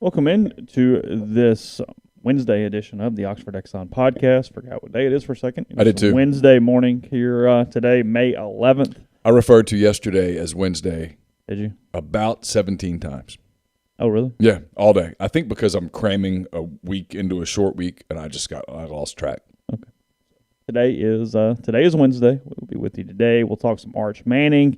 Welcome in to this Wednesday edition of the Oxford Exxon Podcast. Forgot what day it is for a second. I did too. Wednesday morning here today, May 11th. I referred to yesterday as Wednesday. Did you? About 17 times. Oh, really? Yeah, all day. I think because I'm cramming a week into a short week, and I lost track. Okay. Today is Wednesday. We'll be with you today. We'll talk some Arch Manning.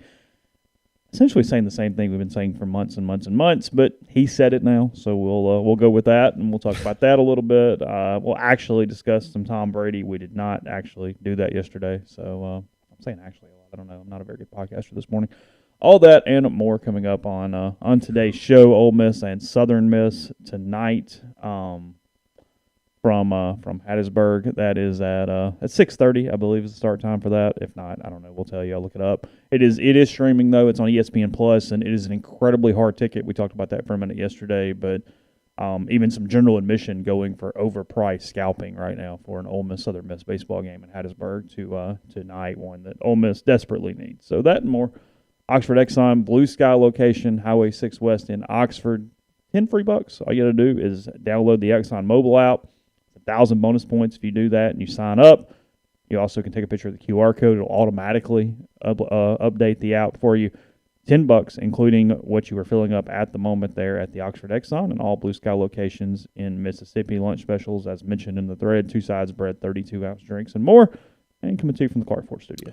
Essentially saying the same thing we've been saying for months and months and months, but he said it now, so we'll go with that, and we'll talk about that a little bit. We'll actually discuss some Tom Brady. We did not actually do that yesterday, so I'm saying actually a lot. I don't know. I'm not a very good podcaster this morning. All that and more coming up on today's show. Ole Miss and Southern Miss tonight from Hattiesburg. That is at 6:30, I believe, is the start time for that. If not, I don't know. We'll tell you. I'll look it up. It is streaming though. It's on ESPN Plus, and it is an incredibly hard ticket. We talked about that for a minute yesterday, but even some general admission going for overpriced scalping right now for an Ole Miss Southern Miss baseball game in Hattiesburg tonight, one that Ole Miss desperately needs. So that and more. Oxford Exxon, Blue Sky location, Highway 6 West in Oxford. 10 free bucks. All you got to do is download the Exxon mobile app. 1,000 bonus points if you do that and you sign up. You also can take a picture of the QR code. It'll automatically update the app for you. $10, including what you are filling up at the moment there at the Oxford Exxon and all Blue Sky locations in Mississippi. Lunch specials, as mentioned in the thread, 2 sides bread, 32-ounce drinks, and more. And coming to you from the Clark Ford studio.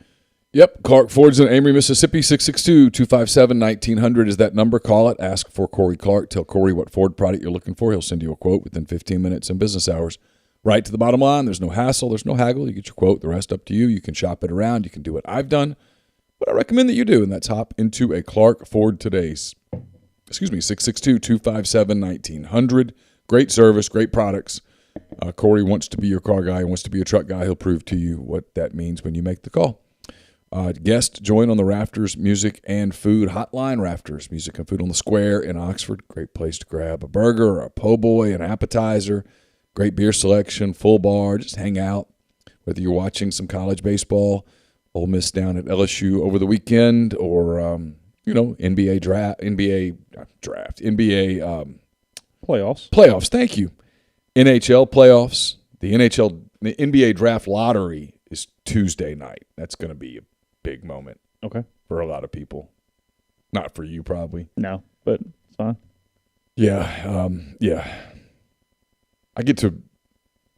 Yep, Clark Ford's in Amory, Mississippi. 662-257-1900 is that number. Call it. Ask for Corey Clark. Tell Corey what Ford product you're looking for. He'll send you a quote within 15 minutes in business hours. Right to the bottom line. There's no hassle. There's no haggle. You get your quote. The rest up to you. You can shop it around. You can do what I've done. What I recommend that you do, and that's hop into a Clark Ford today's. 662-257-1900. Great service, great products. Corey wants to be your car guy. He wants to be your truck guy. He'll prove to you what that means when you make the call. Guest join on the Rafters Music and Food Hotline. Rafters Music and Food on the Square in Oxford. Great place to grab a burger or a po' boy, an appetizer. Great beer selection, full bar. Just hang out. Whether you're watching some college baseball, Ole Miss down at LSU over the weekend, or NBA playoffs. Thank you. NHL playoffs. The NBA draft lottery is Tuesday night. That's going to be a big moment. Okay. For a lot of people. Not for you, probably. No, but it's fine. Yeah. I get to,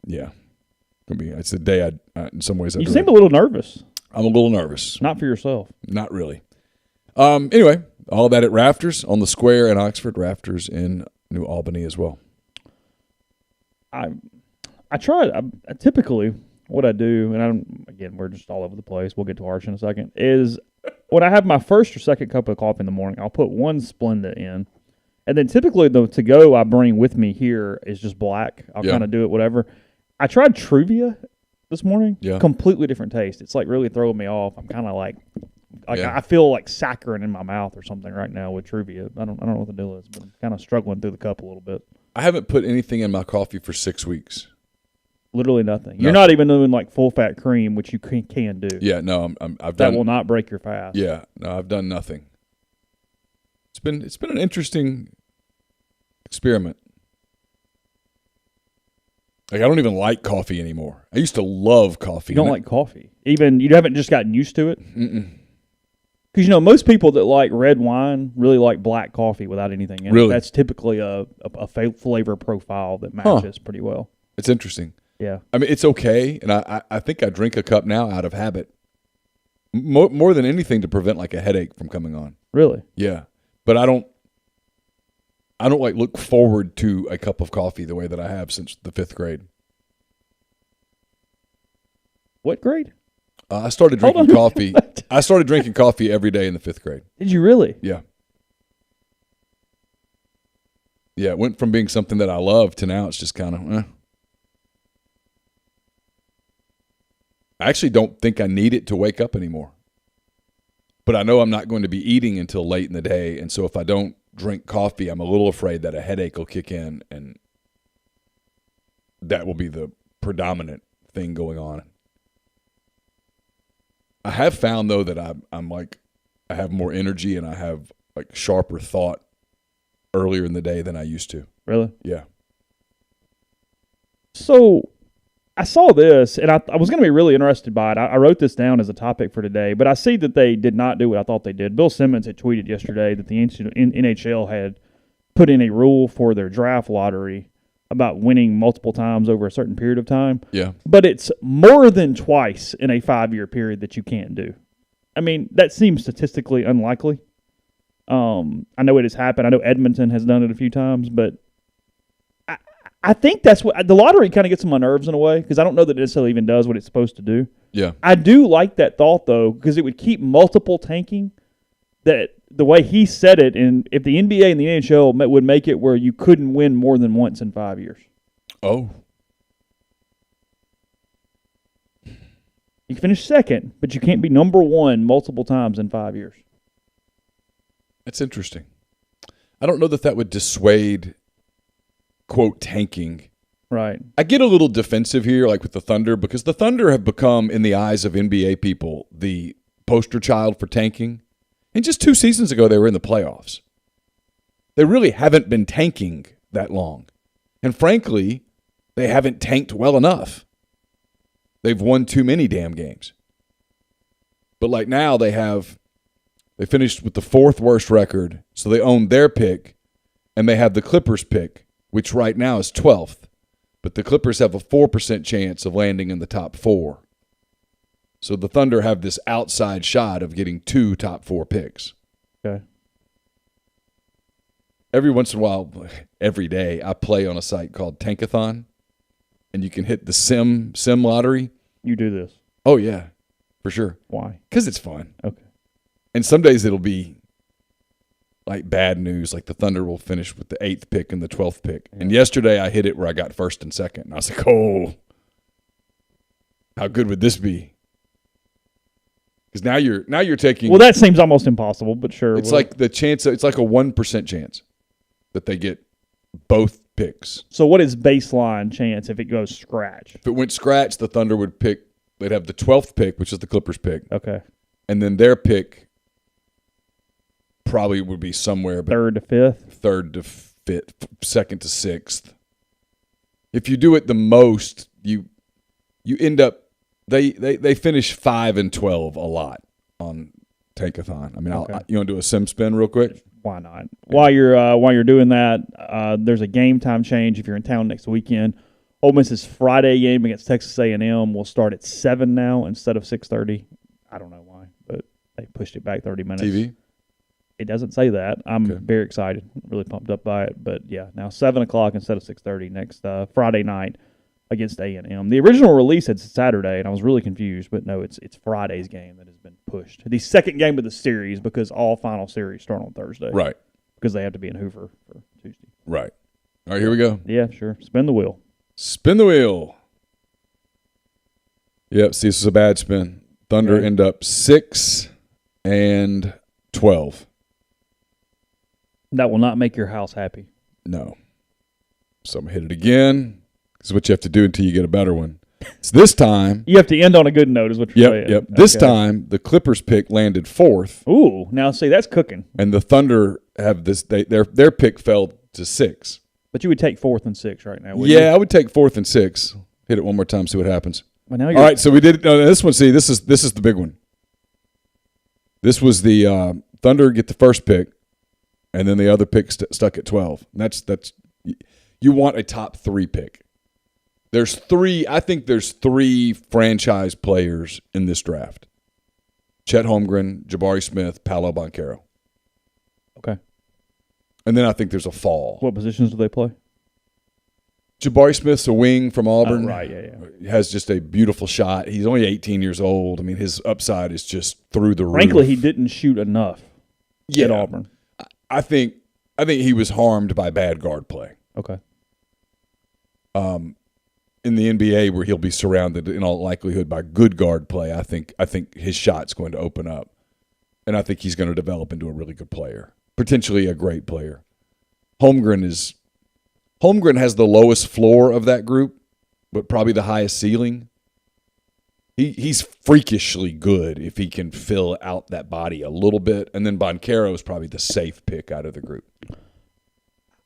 it's the day in some ways. You seem a little nervous. I'm a little nervous. Not for yourself. Not really. Anyway, all that at Rafters on the Square in Oxford, Rafters in New Albany as well. I typically what I do, and we're just all over the place. We'll get to Arch in a second. Is when I have my first or second cup of coffee in the morning, I'll put one Splenda in. And then typically the to-go I bring with me here is just black. I'll kind of do it, whatever. I tried Truvia this morning. Yeah. Completely different taste. It's like really throwing me off. I'm kind of like I feel like saccharin in my mouth or something right now with Truvia. I don't know what the deal is, but I'm kind of struggling through the cup a little bit. I haven't put anything in my coffee for 6 weeks. Literally nothing. You're not even doing like full-fat cream, which you can do. Yeah, no, I've that done. Will not break your fast. Yeah, no, I've done nothing. It's been an interesting experiment. Like, I don't even like coffee anymore. I used to love coffee. You don't like coffee? Even you haven't just gotten used to it? Mm-mm. Because, most people that like red wine really like black coffee without anything in it. That's typically a flavor profile that matches pretty well. It's interesting. Yeah. I mean, it's okay, and I think I drink a cup now out of habit. More than anything to prevent like a headache from coming on. Really? Yeah. But I don't like look forward to a cup of coffee the way that I have since the 5th grade. What grade? I started drinking coffee. I started drinking coffee every day in the 5th grade. Did you really? Yeah. Yeah, it went from being something that I love to now it's just kind of, I actually don't think I need it to wake up anymore. But I know I'm not going to be eating until late in the day, and so if I don't drink coffee, I'm a little afraid that a headache will kick in, and that will be the predominant thing going on. I have found, though, that I'm like, I have more energy and I have like sharper thought earlier in the day than I used to. Really? Yeah. So I saw this, and I was going to be really interested by it. I wrote this down as a topic for today, but I see that they did not do what I thought they did. Bill Simmons had tweeted yesterday that the NHL had put in a rule for their draft lottery about winning multiple times over a certain period of time. Yeah. But it's more than twice in a 5-year period that you can't do. I mean, that seems statistically unlikely. I know it has happened. I know Edmonton has done it a few times, but I think that's what the lottery kind of gets on my nerves in a way because I don't know that it necessarily even does what it's supposed to do. Yeah. I do like that thought, though, because it would keep multiple tanking. That the way he said it, and if the NBA and the NHL would make it where you couldn't win more than once in 5 years. Oh. You can finish second, but you can't be number one multiple times in 5 years. That's interesting. I don't know that would dissuade, quote, tanking. Right. I get a little defensive here, like with the Thunder, because the Thunder have become, in the eyes of NBA people, the poster child for tanking. And just 2 seasons ago, they were in the playoffs. They really haven't been tanking that long. And frankly, they haven't tanked well enough. They've won too many damn games. But like now, they finished with the 4th worst record, so they own their pick, and they have the Clippers pick, which right now is 12th. But the Clippers have a 4% chance of landing in the top 4. So the Thunder have this outside shot of getting 2 top 4 picks. Okay. Every once in a while, every day, I play on a site called Tankathon, and you can hit the sim lottery. You do this. Oh, yeah, for sure. Why? Because it's fun. Okay. And some days it'll be like bad news, like the Thunder will finish with the 8th pick and the 12th pick. Yeah. And yesterday I hit it where I got 1st and 2nd. And I was like, oh, how good would this be? Because now you're taking. Well, that seems almost impossible, but sure. It's like the chance. It's like a 1% chance that they get both picks. So what is baseline chance if it goes scratch? If it went scratch, the Thunder would pick. They'd have the 12th pick, which is the Clippers pick. Okay. And then their pick probably would be somewhere 3rd to 5th. 3rd to 5th, 2nd to 6th. If you do it the most, you end up. They finish 5 and 12 a lot on Tankathon. I mean, okay. You want to do a sim spin real quick? Why not? While you're doing that, there's a game time change if you're in town next weekend. Ole Miss's Friday game against Texas A&M will start at 7 now instead of 6:30. I don't know why, but they pushed it back 30 minutes. TV? It doesn't say that. I'm very excited, really pumped up by it. But yeah, now 7 o'clock instead of 6:30 next Friday night against A&M. The original release said Saturday, and I was really confused. But no, it's Friday's game that has been pushed. The second game of the series because all final series start on Thursday. Right. Because they have to be in Hoover for Tuesday. Right. All right, here we go. Yeah, sure. Spin the wheel. Spin the wheel. Yep, see, this is a bad spin. Thunder end up 6 and 12. That will not make your house happy. No. So I'm going to hit it again. This is what you have to do until you get a better one. So this time. You have to end on a good note is what you're saying. Yep. This time, the Clippers pick landed 4th. Ooh, now see, that's cooking. And the Thunder have this. Their pick fell to 6. But you would take 4th and 6 right now, wouldn't you? I would take 4th and 6. Hit it one more time, see what happens. Well, now all right, so we did this one. See, this is the big one. This was the Thunder get the first pick, and then the other pick stuck at 12. And that's you want a top 3 pick. I think there's 3 franchise players in this draft. Chet Holmgren, Jabari Smith, Paolo Banchero. Okay. And then I think there's a fall. What positions do they play? Jabari Smith's a wing from Auburn. Oh, right, yeah. He has just a beautiful shot. He's only 18 years old. I mean, his upside is just through the roof. Frankly, he didn't shoot enough at Auburn. I think he was harmed by bad guard play. Okay. In the NBA, where he'll be surrounded in all likelihood by good guard play, I think his shot's going to open up, and I think he's going to develop into a really good player, potentially a great player. Holmgren has the lowest floor of that group, but probably the highest ceiling. He's freakishly good if he can fill out that body a little bit, and then Banchero is probably the safe pick out of the group.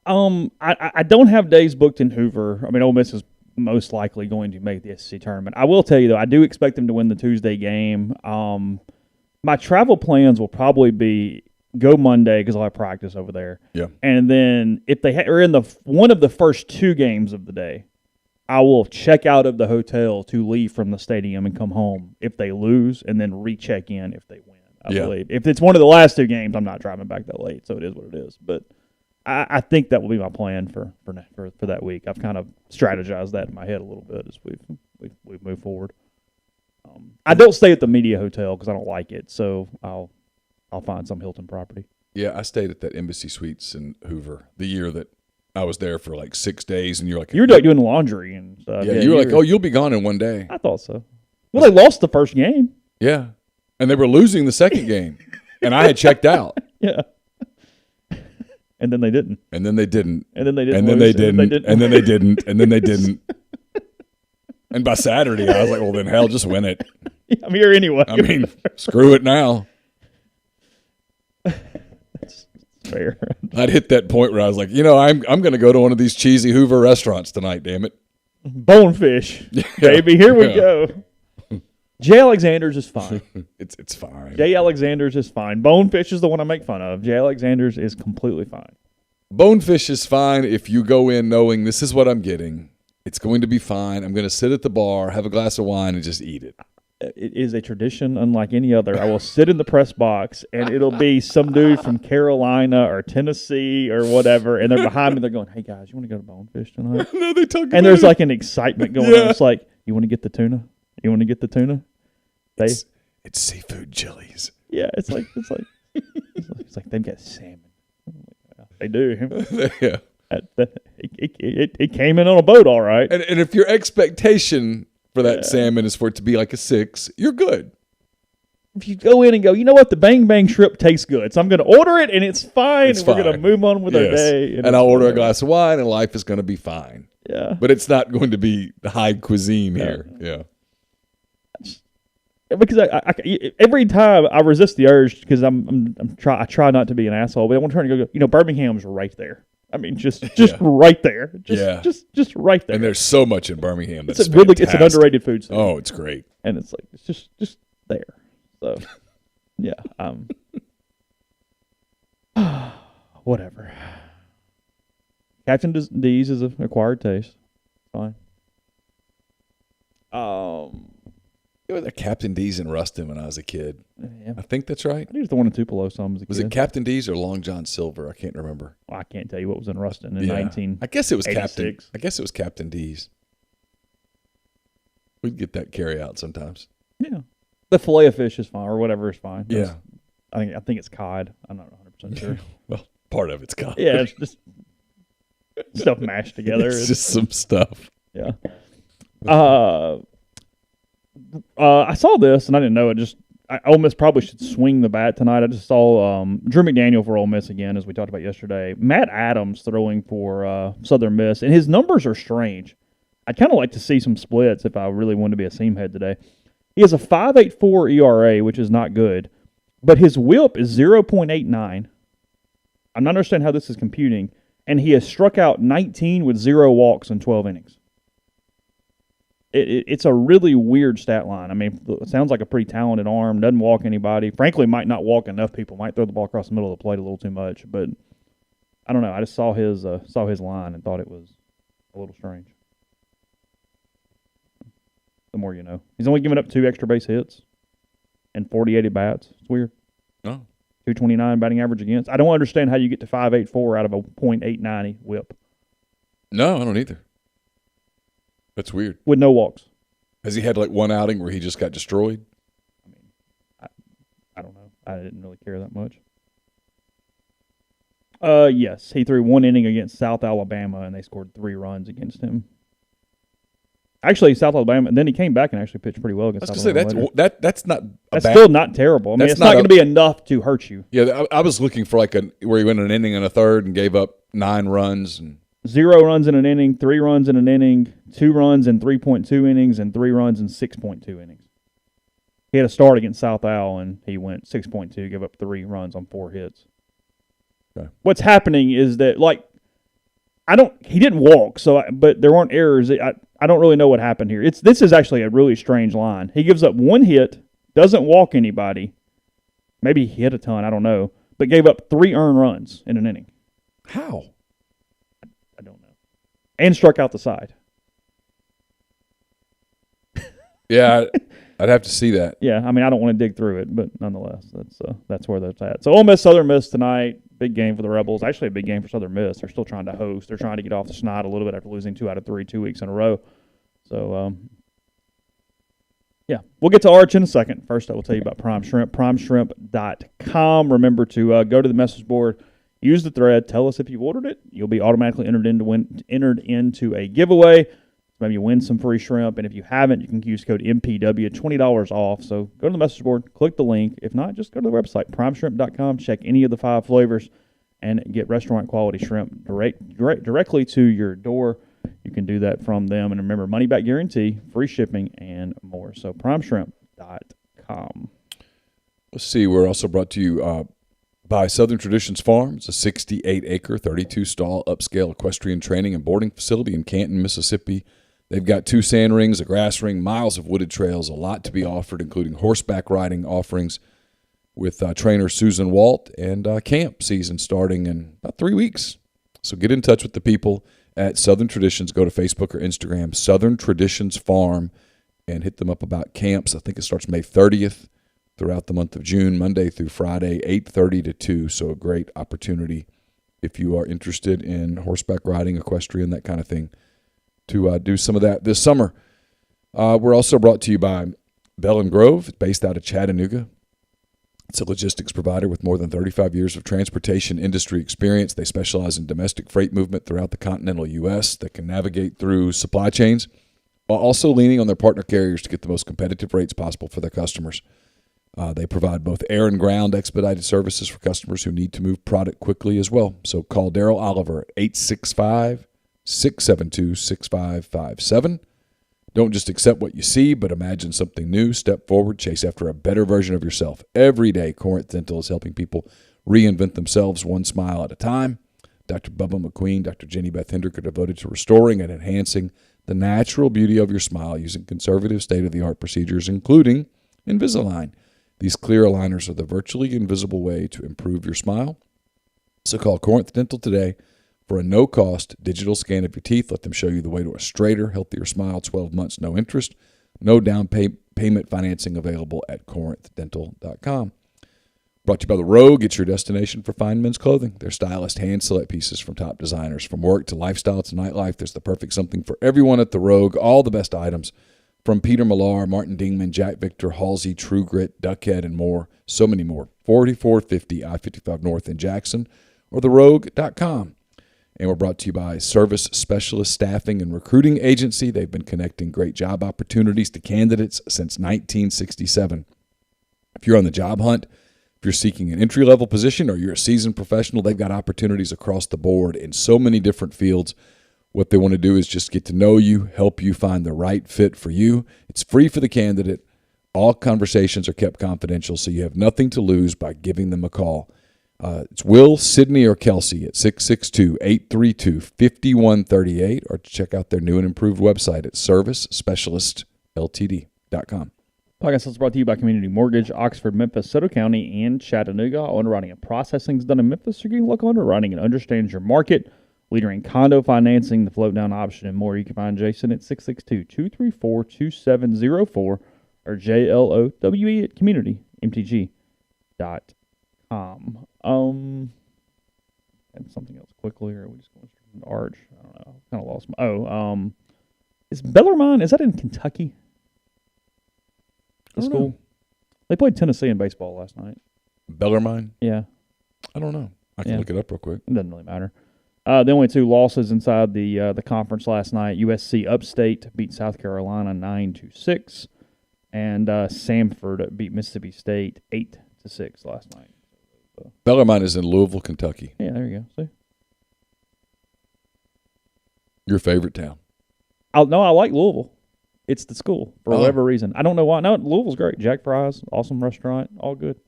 I don't have days booked in Hoover. I mean, Ole Miss is most likely going to make the SEC tournament. I will tell you, though, I do expect them to win the Tuesday game. My travel plans will probably be go Monday because I'll have practice over there. Yeah. And then if they are in one of the first two games of the day, I will check out of the hotel to leave from the stadium and come home if they lose, and then recheck in if they win. I believe if it's one of the last two games, I'm not driving back that late, so it is what it is. But I think that will be my plan for that week. I've kind of strategized that in my head a little bit as we've moved forward. I don't stay at the media hotel because I don't like it, so I'll find some Hilton property. Yeah, I stayed at that Embassy Suites in Hoover the year that I was there for like 6 days, and you're like, you were doing laundry and stuff. Yeah, you were like, oh, you'll be gone in one day. I thought so. Well, they lost the first game. Yeah, and they were losing the second game, and I had checked out. Yeah. And then they didn't. And then they didn't. And then they didn't. And then they didn't. And then they didn't. And then they didn't. And by Saturday, I was like, well, then hell, just win it. I'm here anyway. I mean, screw it now. That's fair. I'd hit that point where I was like, I'm going to go to one of these cheesy Hoover restaurants tonight, damn it. Bonefish. Yeah. Baby, here we go. Jay Alexander's is fine. It's fine. Jay Alexander's is fine. Bonefish is the one I make fun of. Jay Alexander's is completely fine. Bonefish is fine if you go in knowing this is what I'm getting. It's going to be fine. I'm going to sit at the bar, have a glass of wine, and just eat it. It is a tradition unlike any other. I will sit in the press box, and it'll be some dude from Carolina or Tennessee or whatever, and they're behind me. They're going, hey, guys, you want to go to Bonefish tonight? No, they talk about and there's it. like an excitement going on. It's like, you want to get the tuna? You want to get the tuna? It's seafood chilies. Yeah, it's like they've got salmon. They do. Yeah. It came in on a boat, all right. And if your expectation for that salmon is for it to be like a 6, you're good. If you go in and go, you know what, the Bang Bang shrimp tastes good, so I'm going to order it, and it's fine, and we're going to move on with our day. And I'll order a glass of wine, and life is going to be fine. Yeah. But it's not going to be the high cuisine here. Yeah. Because I every time I resist the urge because I try not to be an asshole, but I want to turn and go. Birmingham's right there. I mean, just right there. Just right there. And there's so much in Birmingham that's it's an underrated food scene. Oh, it's great. And it's like it's just there. So yeah. Whatever. Captain D's is an acquired taste. Fine. It was a Captain D's in Ruston when I was a kid. Yeah. I think that's right. I used the one in Tupelo some as a kid. Was it Captain D's or Long John Silver? I can't remember. Well, I can't tell you what was in Ruston in 1986. I guess it was Captain D's. We'd get that carry out sometimes. Yeah. The fillet of fish is fine or whatever is fine. Yeah. I think it's cod. I'm not 100% sure. Well, part of it's cod. Yeah, it's just stuff mashed together. It's just some stuff. Yeah. I saw this and I didn't know it. Ole Miss probably should swing the bat tonight. I just saw Drew McDaniel for Ole Miss again, as we talked about yesterday. Matt Adams throwing for Southern Miss, and his numbers are strange. I'd kind of like to see some splits if I really wanted to be a seam head today. He has a 5.84 ERA, which is not good, but his WHIP is 0.89. I'm not understanding how this is computing, and he has struck out 19 with 0 walks in 12 innings. It's a really weird stat line. I mean, it sounds like a pretty talented arm. Doesn't walk anybody. Frankly, might not walk enough people. Might throw the ball across the middle of the plate a little too much. But I don't know. I just saw his line and thought it was a little strange. The more you know. He's only given up 2 extra base hits and 48 at bats. It's weird. Oh. 229 batting average against. I don't understand how you get to 5.84 out of a .890 WHIP. No, I don't either. That's weird. With no walks. Has he had like one outing where he just got destroyed? I mean, I don't know. I didn't really care that much. Yes, he threw 1 inning against South Alabama, and they scored 3 runs against him. Actually, South Alabama, and then he came back and actually pitched pretty well against South Alabama. That's not. That's still not terrible. I mean, it's not going to be enough to hurt you. Yeah, I was looking for where he went an inning and a third and gave up 9 runs and 0 runs in an inning, 3 runs in an inning, 2 runs in 3.2 innings, and 3 runs in 6.2 innings. He had a start against South Al, and he went 6.2, gave up 3 runs on 4 hits. Okay. What's happening is that, He didn't walk, but there weren't errors. I don't really know what happened here. This is actually a really strange line. He gives up one hit, doesn't walk anybody. Maybe he hit a ton, I don't know, but gave up 3 earned runs in an inning. How? I don't know. And struck out the side. Yeah, I'd have to see that. Yeah, I mean, I don't want to dig through it, but nonetheless, that's where that's at. So Ole Miss, Southern Miss tonight. Big game for the Rebels. Actually, a big game for Southern Miss. They're still trying to host. They're trying to get off the schneid a little bit after losing 2 out of 3 2 weeks in a row. So, yeah, we'll get to Arch in a second. First, I will tell you about Prime Shrimp, primeshrimp.com. Remember to go to the message board, use the thread, tell us if you've ordered it. You'll be automatically entered into a giveaway. Maybe you win some free shrimp, and if you haven't, you can use code MPW, $20 off. So go to the message board, click the link. If not, just go to the website, primeshrimp.com, check any of the 5 flavors, and get restaurant-quality shrimp directly to your door. You can do that from them. And remember, money-back guarantee, free shipping, and more. So primeshrimp.com. Let's see. We're also brought to you by Southern Traditions Farms, a 68-acre, 32-stall upscale equestrian training and boarding facility in Canton, Mississippi. They've got 2 sand rings, a grass ring, miles of wooded trails, a lot to be offered, including horseback riding offerings with trainer Susan Walt, and camp season starting in about 3 weeks. So get in touch with the people at Southern Traditions. Go to Facebook or Instagram, Southern Traditions Farm, and hit them up about camps. I think it starts May 30th throughout the month of June, Monday through Friday, 8:30 to 2. So a great opportunity if you are interested in horseback riding, equestrian, that kind of thing, to do some of that this summer. We're also brought to you by Bell & Grove, based out of Chattanooga. It's a logistics provider with more than 35 years of transportation industry experience. They specialize in domestic freight movement throughout the continental U.S. that can navigate through supply chains while also leaning on their partner carriers to get the most competitive rates possible for their customers. They provide both air and ground expedited services for customers who need to move product quickly as well. So call Daryl Oliver at 865-672-6557. Don't just accept what you see, but imagine something new. Step forward, chase after a better version of yourself. Every day, Corinth Dental is helping people reinvent themselves one smile at a time. Dr. Bubba McQueen, Dr. Jenny Beth Hendrick are devoted to restoring and enhancing the natural beauty of your smile using conservative state-of-the-art procedures, including Invisalign. These clear aligners are the virtually invisible way to improve your smile. So call Corinth Dental today for a no-cost digital scan of your teeth. Let them show you the way to a straighter, healthier smile. 12 months, no interest, no down payment financing available at corinthdental.com. Brought to you by The Rogue. It's your destination for fine men's clothing. Their stylist hand-select pieces from top designers. From work to lifestyle to nightlife, there's the perfect something for everyone at The Rogue. All the best items from Peter Millar, Martin Dingman, Jack Victor, Halsey, True Grit, Duckhead, and more. So many more. 4450 I-55 North in Jackson or therogue.com. And we're brought to you by Service Specialist Staffing and Recruiting Agency. They've been connecting great job opportunities to candidates since 1967. If you're on the job hunt, if you're seeking an entry-level position or you're a seasoned professional, they've got opportunities across the board in so many different fields. What they want to do is just get to know you, help you find the right fit for you. It's free for the candidate. All conversations are kept confidential, so you have nothing to lose by giving them a call. It's Will, Sydney, or Kelsey at 662-832-5138, or check out their new and improved website at servicespecialistltd.com. Podcast is brought to you by Community Mortgage, Oxford, Memphis, Soto County, and Chattanooga. All underwriting and processing is done in Memphis. So you can look underwriting and understands your market. Leader in condo financing, the float down option, and more. You can find Jason at 662-234-2704 or JLOWE at communitymtg.com. And something else quickly, or are we just going straight into Arch? I don't know. Kind of lost my. Is Bellarmine? Is that in Kentucky? The school. They played Tennessee in baseball last night. Bellarmine? Yeah. I don't know. I can look it up real quick. It doesn't really matter. The only 2 losses inside the conference last night: USC Upstate beat South Carolina 9-6, and Samford beat Mississippi State 8-6 last night. Bellarmine is in Louisville, Kentucky. Yeah, there you go. See, your favorite town? I like Louisville. It's the school for whatever reason. I don't know why. No, Louisville's great. Jack Fry's, awesome restaurant, all good.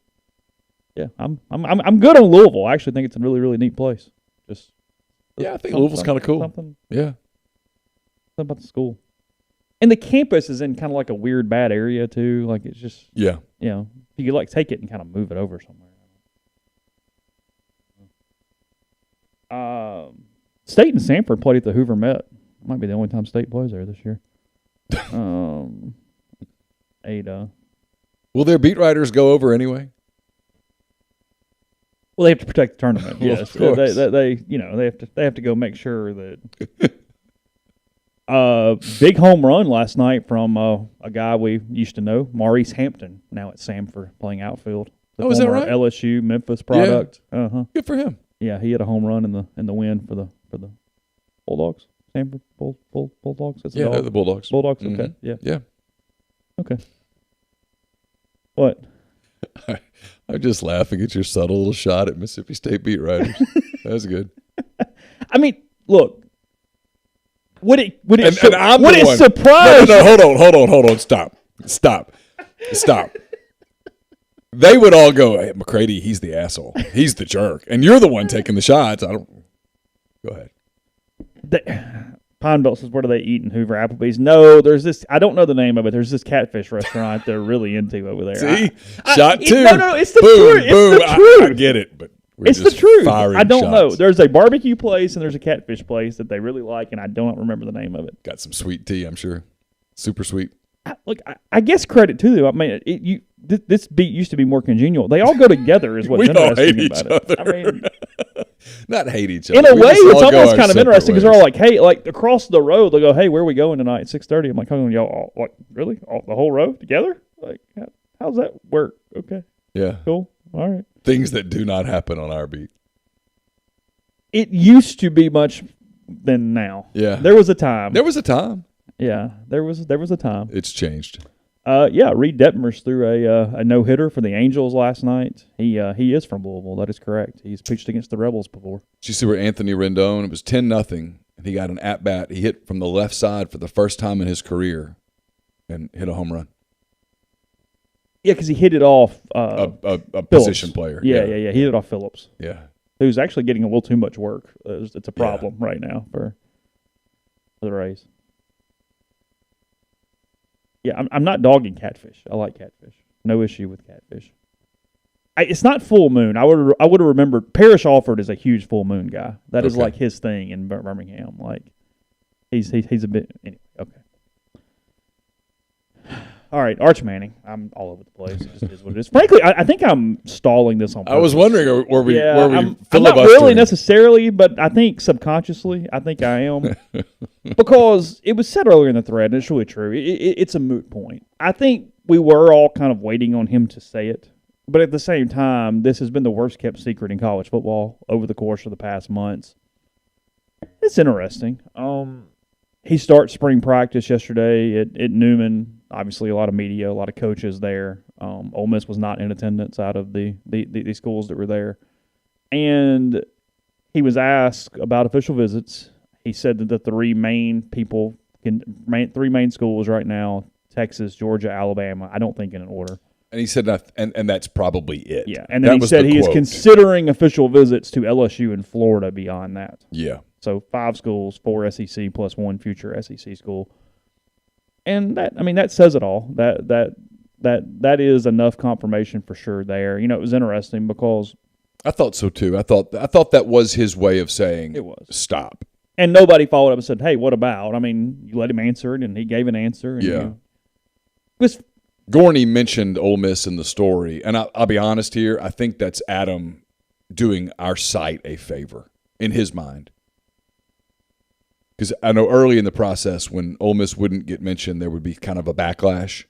Yeah, I'm good on Louisville. I actually think it's a really, really neat place. Just Yeah, I think Louisville's kind of cool. Something Yeah. about the school. And the campus is in kind of like a weird, bad area, too. Like, it's just, Yeah. you could, like, take it and kind of move it over somewhere. State and Sanford played at the Hoover Met. Might be the only time State plays there this year. Will their beat writers go over anyway? Well, they have to protect the tournament. Well, Yes, of course. they have to go make sure that. Big home run last night from a guy we used to know, Maurice Hampton, now at Samford playing outfield. The Is that former right? LSU Memphis product. Yeah. Good for him. Yeah, he had a home run in the win for the Bulldogs. Samford Bulldogs. That's Yeah, they're the Bulldogs. Bulldogs. Mhm. Okay. Yeah. Yeah. Okay. What? I'm just laughing at your subtle little shot at Mississippi State beat writers. That was good. I mean, look. Would it And I'm would the it one. surprise? No, hold on. Stop. They would all go, hey, McCready, he's the asshole. He's the jerk. And you're the one taking the shots. Go ahead. Pine Belt says, where do they eat in Hoover? Applebee's? No, there's this, I don't know the name of it. There's this catfish restaurant they're really into over there. See? Shot two. No, it's the boom, truth. Boom. It's the truth. I get it, but It's the truth. firing I don't know. shots. There's a barbecue place and there's a catfish place that they really like, and I don't remember the name of it. Got some sweet tea, I'm sure. Super sweet. I guess credit to them. I mean, this beat used to be more congenial. They all go together, is what's We don't interesting hate about each it. other. I mean, Not hate each other. in a We way, just it's all go almost our kind of separate interesting because they're ways. all like, hey, like across the road, they go, hey, where are we going tonight at 6:30? I'm like, come on, y'all, all, like, really? The whole road together? Like, how's that work? Okay, Yeah. cool. All right. Things that do not happen on our beat. It used to be much than now. Yeah. There was a time. There was a time. Yeah, there was a time. It's changed. Reed Detmers threw a no hitter for the Angels last night. He is from Louisville. That is correct. He's pitched against the Rebels before. Did you see where Anthony Rendon, it was 10-0, and he got an at-bat. He hit from the left side for the first time in his career and hit a home run. Yeah, because he hit it off A position player. Yeah. He hit it off Phillips, Yeah. who's actually getting a little too much work. It's a problem right now for the Rays. Yeah, I'm not dogging catfish. I like catfish. No issue with catfish. It's not full moon. I would have remembered. Parrish Alford is a huge full moon guy. That is Okay. like his thing in Birmingham. Like he's a bit anyway. Okay. All right, Arch Manning. I'm all over the place. It just is what it is. Frankly, I think I'm stalling this on purpose. I was wondering, were we I'm not filibustering? really necessarily, but I think subconsciously, I think I am. Because it was said earlier in the thread, and it's really true. It's a moot point. I think we were all kind of waiting on him to say it. But at the same time, this has been the worst kept secret in college football over the course of the past months. It's interesting. He starts spring practice yesterday at Newman. Obviously, a lot of media, a lot of coaches there. Ole Miss was not in attendance out of the schools that were there. And he was asked about official visits. He said that the three main schools right now, Texas, Georgia, Alabama, I don't think in an order. And he said, and that's probably it. Yeah, and then That he was said the he is quote. considering official visits to LSU and Florida beyond that. Yeah. So 5 schools, 4 SEC plus 1 future SEC school. And that says it all. That is enough confirmation for sure there. It was interesting because I thought so too. I thought that was his way of saying it was. Stop. And nobody followed up and said, hey, what about? I mean, you let him answer it, and he gave an answer. And Yeah. it was Gorney mentioned Ole Miss in the story, and I'll be honest here. I think that's Adam doing our site a favor in his mind. Because I know early in the process when Ole Miss wouldn't get mentioned, there would be kind of a backlash.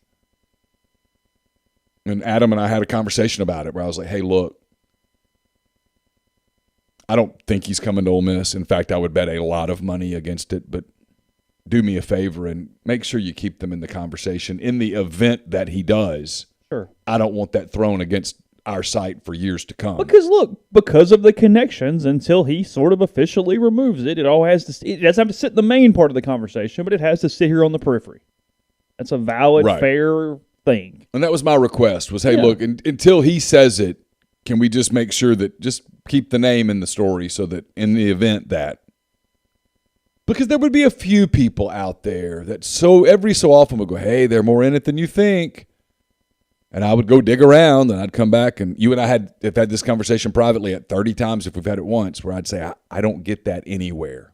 And Adam and I had a conversation about it where I was like, hey, look, I don't think he's coming to Ole Miss. In fact, I would bet a lot of money against it, but do me a favor and make sure you keep them in the conversation. In the event that he does, sure. I don't want that thrown against our site for years to come. Because of the connections, until he sort of officially removes it, it doesn't have to sit in the main part of the conversation, but it has to sit here on the periphery. That's a valid, Right. fair thing. And that was my request was, hey, Yeah. look, until he says it, can we just make sure that just keep the name in the story so that in the event that Because there would be a few people out there that every so often would go, hey, they're more in it than you think. And I would go dig around, and I'd come back, and you and I have had this conversation privately at 30 times if we've had it once, where I'd say, I don't get that anywhere.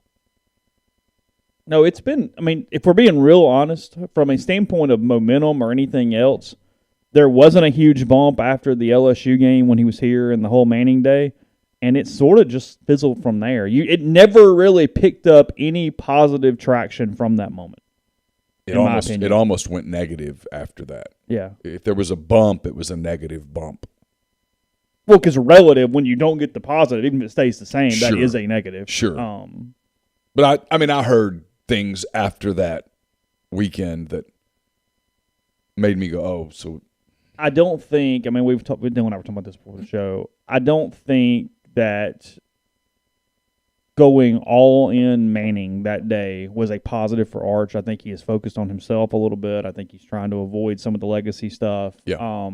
No, it's been, if we're being real honest, from a standpoint of momentum or anything else, there wasn't a huge bump after the LSU game when he was here and the whole Manning day, and it sort of just fizzled from there. It never really picked up any positive traction from that moment. It almost went negative after that. Yeah. If there was a bump, it was a negative bump. Well, because relative, when you don't get the positive, even if it stays the same, that is a negative. Sure. But I heard things after that weekend that made me go, oh, so. I don't think, Dylan and I were talking about this before the show. I don't think that going all in Manning that day was a positive for Arch. I think he is focused on himself a little bit. I think he's trying to avoid some of the legacy stuff. Yeah.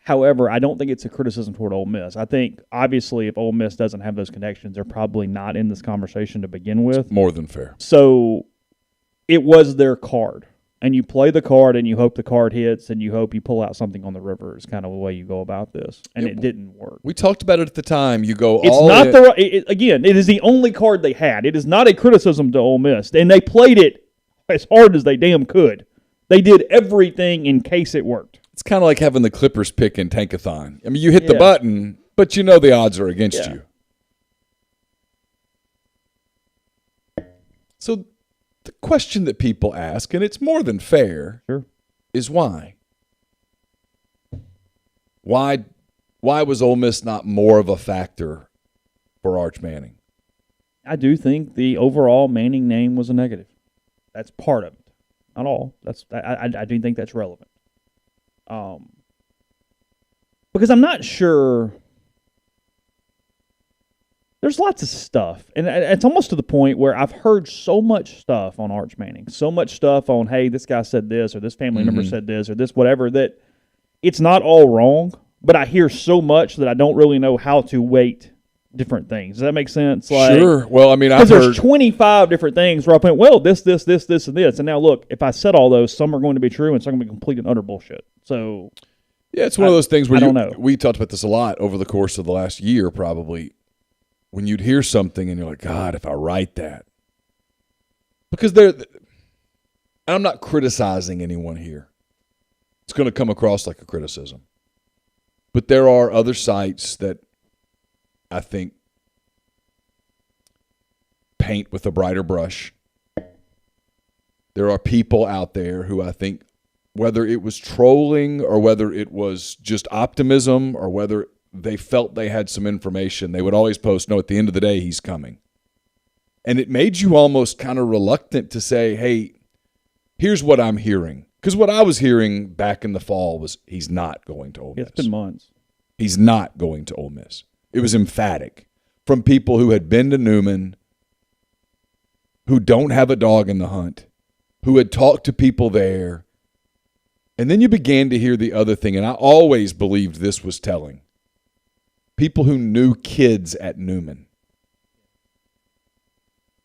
However, I don't think it's a criticism toward Ole Miss. I think, obviously, if Ole Miss doesn't have those connections, they're probably not in this conversation to begin with. It's more than fair. So it was their card. And you play the card, and you hope the card hits, and you hope you pull out something on the river is kind of the way you go about this. And it didn't work. We talked about it at the time. You go it's all not in. Again, it is the only card they had. It is not a criticism to Ole Miss. And they played it as hard as they damn could. They did everything in case it worked. It's kind of like having the Clippers pick in Tankathon. I mean, you hit the button, but you know the odds are against you. So the question that people ask, and it's more than fair, is why? Why was Ole Miss not more of a factor for Arch Manning? I do think the overall Manning name was a negative. That's part of it. Not all. I do think that's relevant. Because I'm not sure. There's lots of stuff, and it's almost to the point where I've heard so much stuff on Arch Manning, so much stuff on, hey, this guy said this, or this family member said this, or this whatever, that it's not all wrong, but I hear so much that I don't really know how to weight different things. Does that make sense? Sure. Well, because there's 25 different things where I went, well, this, and this. And now, look, if I said all those, some are going to be true, and some are going to be complete and utter bullshit. So, yeah, it's one of those things where I don't know. We talked about this a lot over the course of the last year, probably. When you'd hear something and you're like, God, if I write that. Because I'm not criticizing anyone here. It's going to come across like a criticism. But there are other sites that I think paint with a brighter brush. There are people out there who I think, whether it was trolling or whether it was just optimism or whether they felt they had some information, they would always post, no, at the end of the day, he's coming. And it made you almost kind of reluctant to say, hey, here's what I'm hearing. Because what I was hearing back in the fall was he's not going to Ole Miss. It's been months. He's not going to Ole Miss. It was emphatic from people who had been to Newman, who don't have a dog in the hunt, who had talked to people there. And then you began to hear the other thing, and I always believed this was telling. People who knew kids at Newman.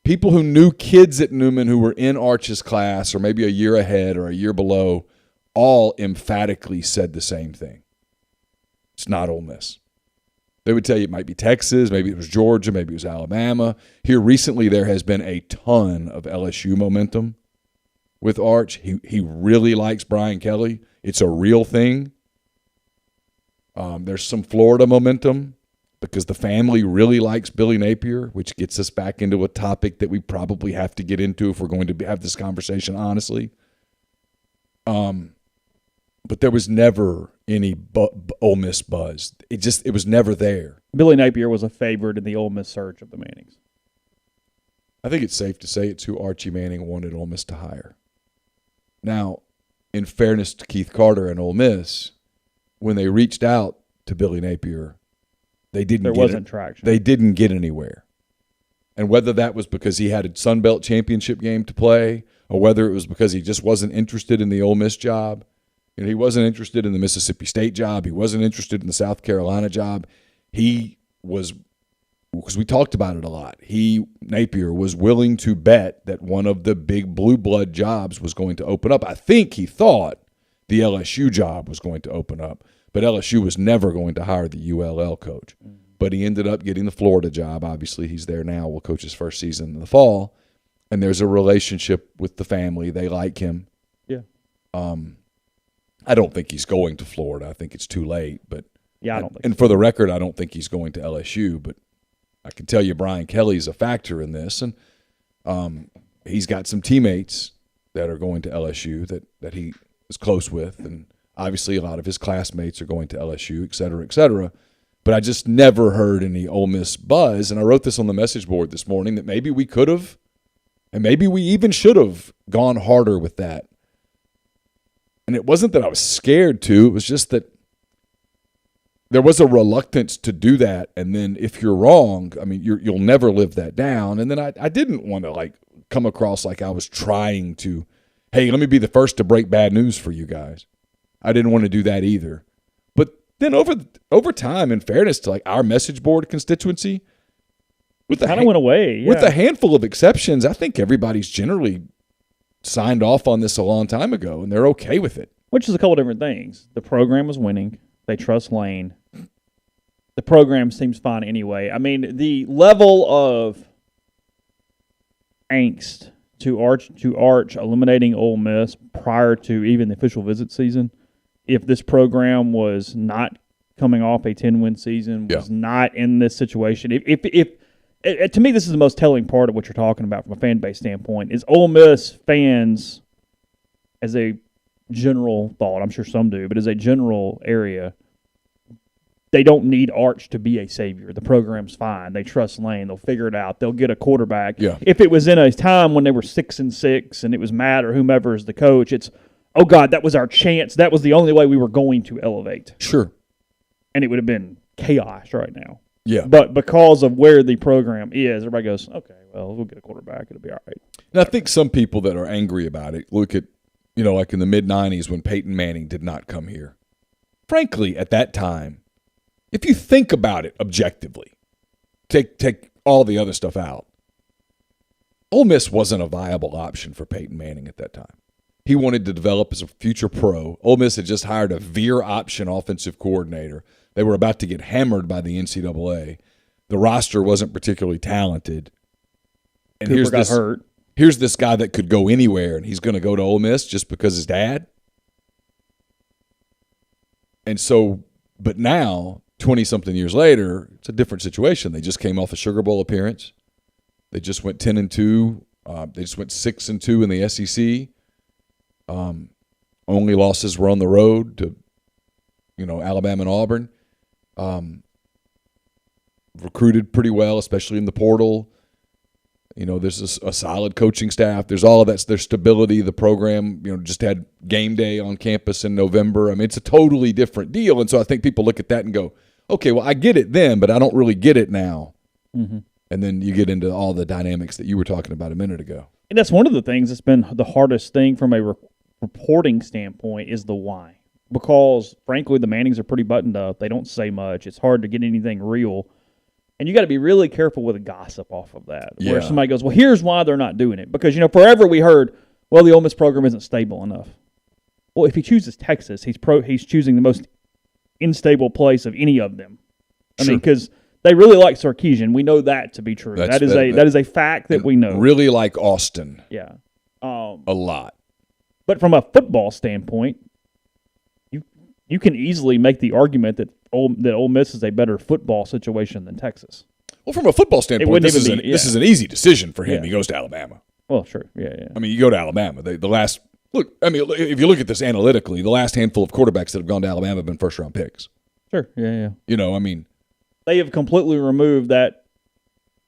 People who knew kids at Newman who were in Arch's class or maybe a year ahead or a year below all emphatically said the same thing. It's not Ole Miss. They would tell you it might be Texas, maybe it was Georgia, maybe it was Alabama. Here recently there has been a ton of LSU momentum with Arch. He really likes Brian Kelly. It's a real thing. There's some Florida momentum because the family really likes Billy Napier, which gets us back into a topic that we probably have to get into if we're going to have this conversation honestly. But there was never any Ole Miss buzz. It was never there. Billy Napier was a favorite in the Ole Miss search of the Mannings. I think it's safe to say it's who Archie Manning wanted Ole Miss to hire. Now, in fairness to Keith Carter and Ole Miss, when they reached out to Billy Napier, there wasn't traction. They didn't get anywhere. And whether that was because he had a Sun Belt championship game to play or whether it was because he just wasn't interested in the Ole Miss job, he wasn't interested in the Mississippi State job, he wasn't interested in the South Carolina job, he was because we talked about it a lot. Napier was willing to bet that one of the big blue blood jobs was going to open up. I think he thought the LSU job was going to open up, but LSU was never going to hire the ULL coach. But he ended up getting the Florida job. Obviously, he's there now. Will coach his first season in the fall, and there's a relationship with the family. They like him. Yeah. I don't think he's going to Florida. I think it's too late. But yeah, I don't think. And for the record, I don't think he's going to LSU. But I can tell you, Brian Kelly's a factor in this, and he's got some teammates that are going to LSU that he is close with, and obviously a lot of his classmates are going to LSU, et cetera, et cetera. But I just never heard any Ole Miss buzz, and I wrote this on the message board this morning that maybe we could have, and maybe we even should have gone harder with that. And it wasn't that I was scared to, it was just that there was a reluctance to do that, and then if you're wrong, I mean, you'll never live that down. And then I didn't want to like come across like I was trying to, hey, let me be the first to break bad news for you guys. I didn't want to do that either. But then over time, in fairness to like our message board constituency, it kind of went away. Yeah. With a handful of exceptions, I think everybody's generally signed off on this a long time ago, and they're okay with it. Which is a couple different things. The program was winning. They trust Lane. The program seems fine anyway. I mean, the level of angst to Arch eliminating Ole Miss prior to even the official visit season, if this program was not coming off a 10-win season, was not in this situation, if to me this is the most telling part of what you're talking about from a fan base standpoint, is Ole Miss fans, as a general thought, I'm sure some do, but as a general area, they don't need Arch to be a savior. The program's fine. They trust Lane. They'll figure it out. They'll get a quarterback. Yeah. If it was in a time when they were 6-6 and it was Matt or whomever is the coach, it's, oh, God, that was our chance. That was the only way we were going to elevate. Sure. And it would have been chaos right now. Yeah. But because of where the program is, everybody goes, okay, well, we'll get a quarterback. It'll be all right. And I think some people that are angry about it look at, like in the mid-'90s when Peyton Manning did not come here. Frankly, at that time, if you think about it objectively, take all the other stuff out, Ole Miss wasn't a viable option for Peyton Manning at that time. He wanted to develop as a future pro. Ole Miss had just hired a veer option offensive coordinator. They were about to get hammered by the NCAA. The roster wasn't particularly talented. And Cooper got hurt. Here's this guy that could go anywhere, and he's going to go to Ole Miss just because his dad. And so, but now, 20-something years later, it's a different situation. They just came off a Sugar Bowl appearance. They just went 10-2. They just went 6-2 in the SEC. Only losses were on the road to, Alabama and Auburn. Recruited pretty well, especially in the portal. There's a solid coaching staff. There's all of that. There's stability. The program, just had game day on campus in November. I mean, it's a totally different deal. And so I think people look at that and go, okay, well, I get it then, but I don't really get it now. Mm-hmm. And then you get into all the dynamics that you were talking about a minute ago. And that's one of the things that's been the hardest thing from a reporting standpoint is the why. Because, frankly, the Mannings are pretty buttoned up. They don't say much. It's hard to get anything real. And you got to be really careful with the gossip off of that. Yeah. Where somebody goes, well, here's why they're not doing it. Because, forever we heard, well, the Ole Miss program isn't stable enough. Well, if he chooses Texas, he's choosing the most unstable place of any of them. I mean, because they really like Sarkisian. We know that to be true. That is a fact that we know. Really like Austin. Yeah. A lot. But from a football standpoint, you can easily make the argument that Ole Miss is a better football situation than Texas. Well, from a football standpoint, this is an easy decision for him. Yeah. He goes to Alabama. Well, sure. Yeah. I mean, you go to Alabama. If you look at this analytically, the last handful of quarterbacks that have gone to Alabama have been first-round picks. Sure, yeah. They have completely removed that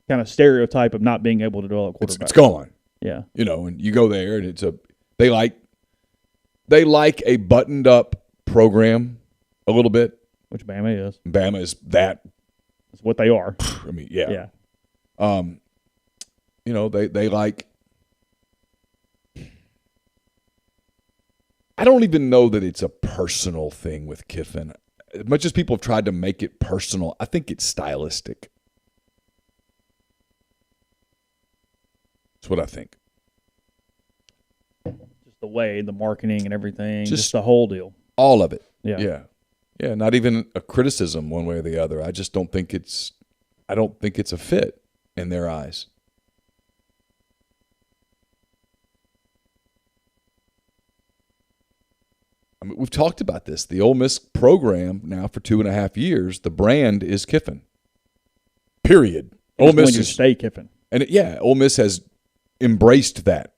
kind of stereotype of not being able to develop quarterbacks. It's gone. Yeah. And you go there, and they like a buttoned-up program a little bit. Which Bama is. Bama is that. It's what they are. I mean, yeah. Yeah. They like. I don't even know that it's a personal thing with Kiffin. As much as people have tried to make it personal, I think it's stylistic. That's what I think. Just the way, the marketing and everything, Just the whole deal. All of it. Yeah. Yeah, not even a criticism one way or the other. I just don't think it's a fit in their eyes. I mean, we've talked about this. The Ole Miss program now for 2.5 years, the brand is Kiffin. Period. Ole Miss is stay Kiffin. And Ole Miss has embraced that.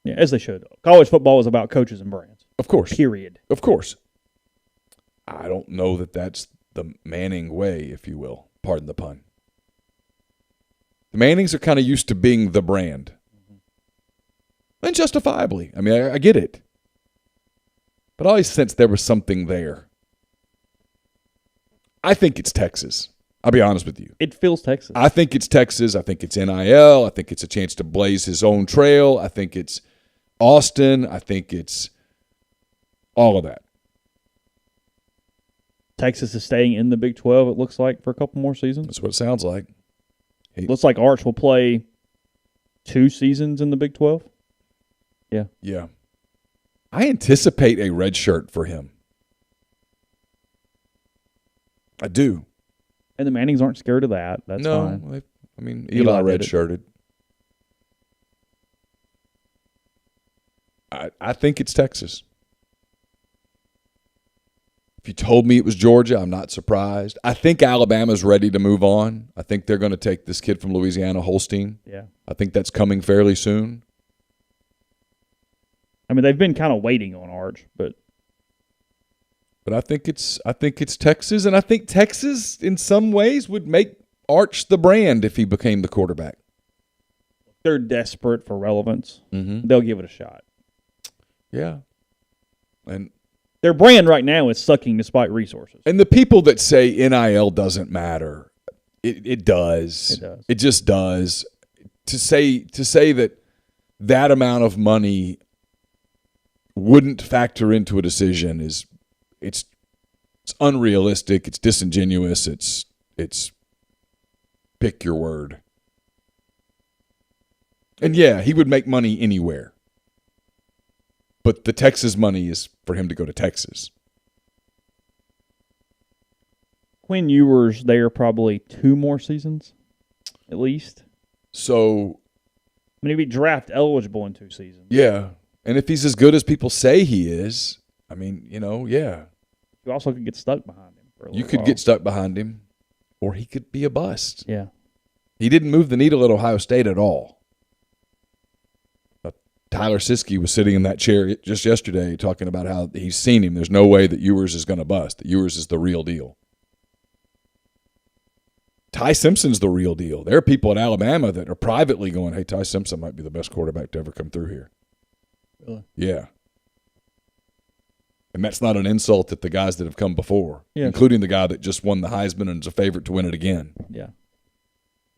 Yeah, as they should. College football is about coaches and brands. Of course. Period. Of course. I don't know that that's the Manning way, if you will. Pardon the pun. The Mannings are kind of used to being the brand. And justifiably. I mean, I get it. But I always sensed there was something there. I think it's Texas. I'll be honest with you. It feels Texas. I think it's Texas. I think it's NIL. I think it's a chance to blaze his own trail. I think it's Austin. I think it's all of that. Texas is staying in the Big 12, it looks like, for a couple more seasons. That's what it sounds like. Looks like Arch will play 2 seasons in the Big 12. Yeah. Yeah. I anticipate a red shirt for him. I do. And the Mannings aren't scared of that. That's fine. I mean, Eli red-shirted. I think it's Texas. If you told me it was Georgia, I'm not surprised. I think Alabama's ready to move on. I think they're going to take this kid from Louisiana, Holstein. Yeah. I think that's coming fairly soon. I mean, they've been kind of waiting on Arch, but I think it's Texas, and I think Texas in some ways would make Arch the brand if he became the quarterback. They're desperate for relevance. Mm-hmm. They'll give it a shot. Yeah. And their brand right now is sucking despite resources. And the people that say NIL doesn't matter, it does. It does. It just does. To say that amount of money wouldn't factor into a decision it's unrealistic, it's disingenuous, it's pick your word. And yeah, he would make money anywhere. But the Texas money is for him to go to Texas. Quinn Ewers there probably 2 more seasons, at least. So, I mean, he'd be draft eligible in 2 seasons. Yeah. And if he's as good as people say he is, I mean, yeah. You also could get stuck behind him for a little You could while. get stuck behind him, or he could be a bust. Yeah. He didn't move the needle at Ohio State at all. Tyler Siskey was sitting in that chair just yesterday talking about how he's seen him. There's no way that Ewers is going to bust. That Ewers is the real deal. Ty Simpson's the real deal. There are people at Alabama that are privately going, hey, Ty Simpson might be the best quarterback to ever come through here. Really? Yeah. And that's not an insult at the guys that have come before, yeah, including the guy that just won the Heisman and is a favorite to win it again. Yeah.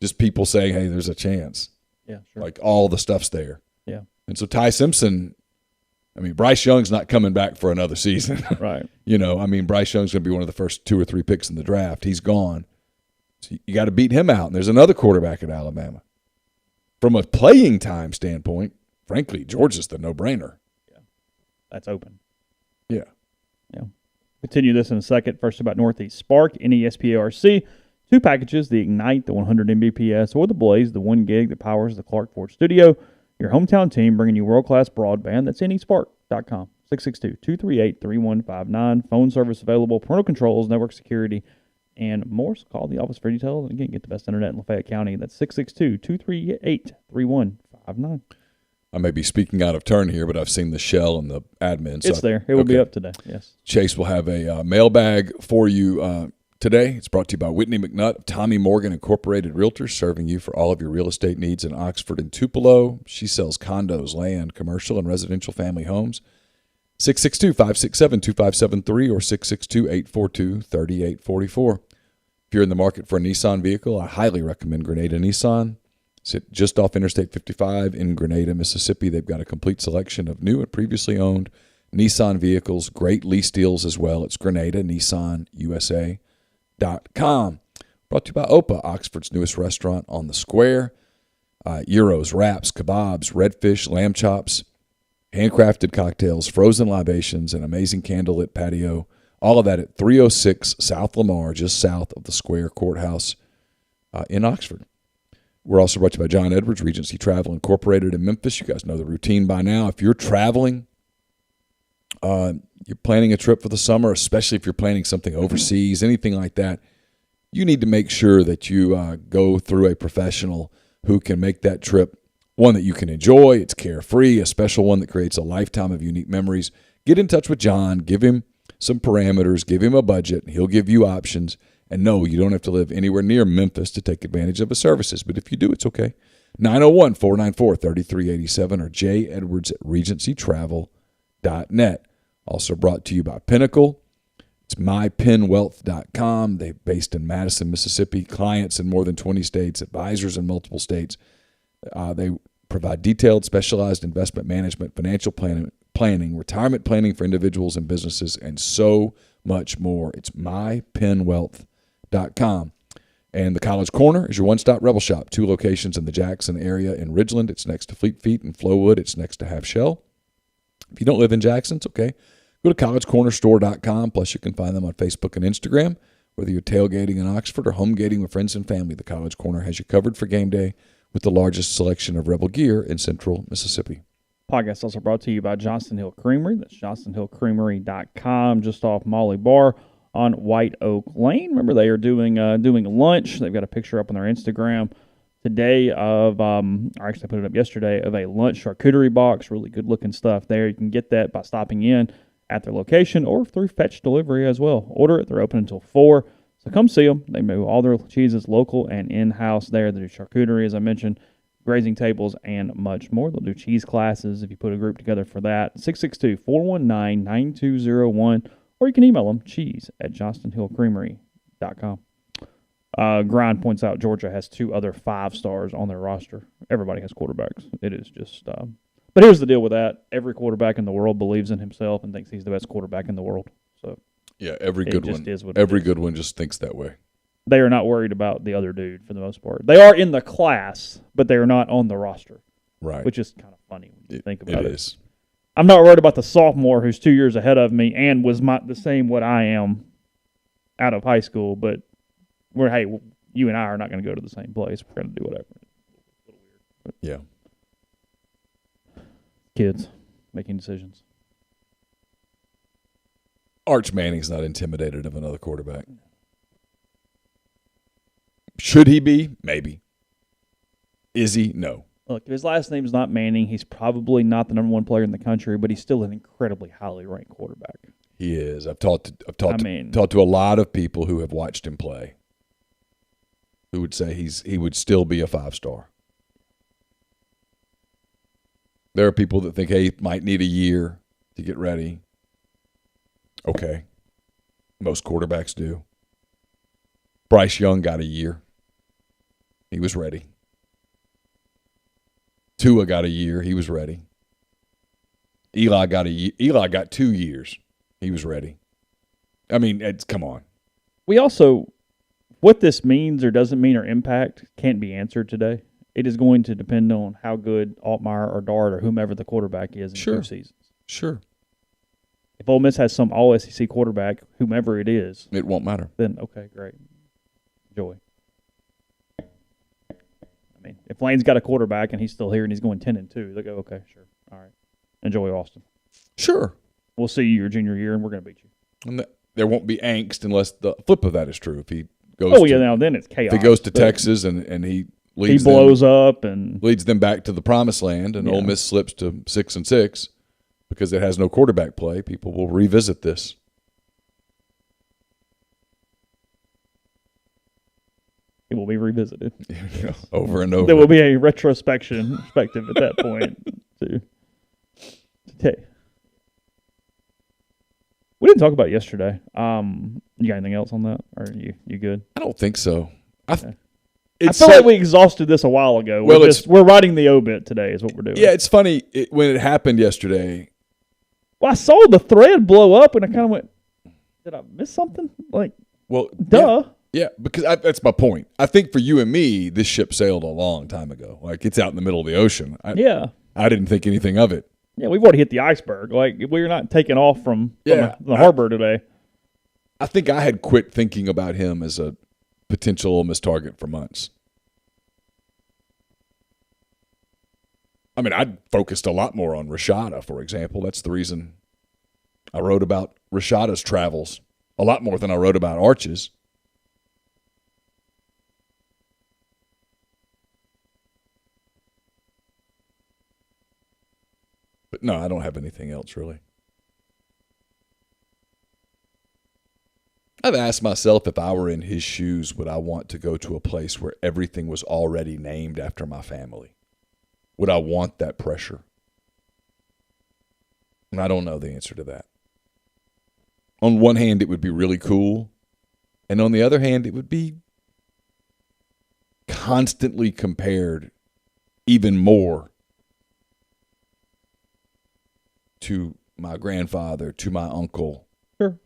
Just people saying, hey, there's a chance. Yeah, sure. Like all the stuff's there. Yeah. And so Ty Simpson, I mean, Bryce Young's not coming back for another season. Right. I mean, Bryce Young's going to be one of the first 2 or 3 picks in the draft. He's gone. So you got to beat him out. And there's another quarterback at Alabama. From a playing time standpoint, frankly, Georgia's the no-brainer. Yeah. That's open. Yeah. Yeah. Continue this in a second. First about Northeast Spark, NESPARC. 2 packages, the Ignite, the 100 Mbps, or the Blaze, the 1 gig that powers the Clark Ford Studio. Your hometown team bringing you world-class broadband. That's nespark.com. 662-238-3159. Phone service available. Parental controls, network security, and more. So call the office for details. And again, get the best internet in Lafayette County. That's 662-238-3159. I may be speaking out of turn here, but I've seen the shell and the admin. It's there. It will be up today. Yes. Chase will have a mailbag for you today. It's brought to you by Whitney McNutt of Tommy Morgan Incorporated Realtors, serving you for all of your real estate needs in Oxford and Tupelo. She sells condos, land, commercial, and residential family homes. 662-567-2573 or 662-842-3844. If you're in the market for a Nissan vehicle, I highly recommend Grenada Nissan. Sit just off Interstate 55 in Grenada, Mississippi. They've got a complete selection of new and previously owned Nissan vehicles, great lease deals as well. It's Grenada, Nissan, USA.com. Brought to you by Opa, Oxford's newest restaurant on the square. Gyros, wraps, kebabs, redfish, lamb chops, handcrafted cocktails, frozen libations, an amazing candlelit patio. All of that at 306 South Lamar, just south of the Square Courthouse in Oxford. We're also brought to you by John Edwards, Regency Travel Incorporated in Memphis. You guys know the routine by now. If you're traveling, you're planning a trip for the summer, especially if you're planning something overseas, anything like that, you need to make sure that you go through a professional who can make that trip one that you can enjoy. It's carefree, a special one that creates a lifetime of unique memories. Get in touch with John. Give him some parameters. Give him a budget. He'll give you options. And no, you don't have to live anywhere near Memphis to take advantage of his services. But if you do, it's okay. 901-494-3387 or jedwards@regencytravel.net. Also brought to you by Pinnacle. It's mypinwealth.com. They're based in Madison, Mississippi. Clients in more than 20 states, advisors in multiple states. They provide detailed, specialized investment management, financial planning, retirement planning for individuals and businesses, and so much more. It's mypinwealth.com. And the College Corner is your one-stop Rebel Shop. 2 locations in the Jackson area in Ridgeland. It's next to Fleet Feet and Flowwood. It's next to Half Shell. If you don't live in Jackson, it's okay. Go to collegecornerstore.com. Plus, you can find them on Facebook and Instagram. Whether you're tailgating in Oxford or home gating with friends and family, the College Corner has you covered for game day with the largest selection of Rebel gear in central Mississippi. Podcast also brought to you by Johnston Hill Creamery. That's johnstonhillcreamery.com, just off Molly Bar on White Oak Lane. Remember, they are doing lunch. They've got a picture up on their Instagram today of, or actually I put it up yesterday, of a lunch charcuterie box. Really good-looking stuff there. You can get that by stopping in at their location or through fetch delivery as well. Order it. They're open until 4. So come see them. They move all their cheeses local and in-house there. They do charcuterie, as I mentioned, grazing tables, and much more. They'll do cheese classes if you put a group together for that. 662-419-9201. Or you can email them, cheese@johnstonhillcreamery.com. Grind points out Georgia has 2 other 5 stars on their roster. Everybody has quarterbacks. It is just but here's the deal with that. Every quarterback in the world believes in himself and thinks he's the best quarterback in the world. So yeah, every good one just thinks that way. They are not worried about the other dude for the most part. They are in the class, but they are not on the roster. Right. Which is kind of funny when you think about it. It is. I'm not worried about the sophomore who's 2 years ahead of me and was the same what I am out of high school, but you and I are not going to go to the same place. We're going to do whatever. Yeah. Kids making decisions. Arch Manning's not intimidated of another quarterback. Should he be? Maybe. Is he? No. Look, if his last name's not Manning, he's probably not the number 1 player in the country, but he's still an incredibly highly ranked quarterback. He is. I've talked to a lot of people who have watched him play who would say he would still be a 5-star. There are people that think, hey, he might need a year to get ready. Okay. Most quarterbacks do. Bryce Young got a year. He was ready. Tua got a year. He was ready. Eli got 2 years. He was ready. I mean, come on. We also, what this means or doesn't mean or impact can't be answered today. It is going to depend on how good Altmaier or Dart or whomever the quarterback is in 2 seasons. Sure. If Ole Miss has some all-SEC quarterback, whomever it is, it won't matter. Then, okay, great. Enjoy. I mean, if Lane's got a quarterback and he's still here and he's going 10-2, they go, okay, sure. All right. Enjoy Austin. Sure. We'll see you your junior year, and we're going to beat you. And there won't be angst unless the flip of that is true. If he goes now then it's chaos. If he goes to Texas and he leads blows up and leads them back to the promised land, and Ole Miss slips to 6-6 because it has no quarterback play, people will revisit this. It will be revisited over and over. There will be a retrospective at that point. Okay. We didn't talk about it yesterday. You got anything else on that? Or are you good? I don't think so. I feel like we exhausted this a while ago. We're writing the obit today is what we're doing. Yeah, it's funny. When it happened yesterday. Well, I saw the thread blow up, and I kind of went, did I miss something? Duh. Yeah, because that's my point. I think for you and me, this ship sailed a long time ago. Like, it's out in the middle of the ocean. I didn't think anything of it. Yeah, we've already hit the iceberg. Like, we're not taking off from the harbor today. I think I had quit thinking about him as a potential Ole Miss target for months. I mean, I focused a lot more on Rashada, for example. That's the reason I wrote about Rashada's travels a lot more than I wrote about Arch's. But no, I don't have anything else, really. I've asked myself, if I were in his shoes, would I want to go to a place where everything was already named after my family? Would I want that pressure? And I don't know the answer to that. On one hand, it would be really cool. And on the other hand, it would be constantly compared even more to my grandfather, to my uncle. Sure.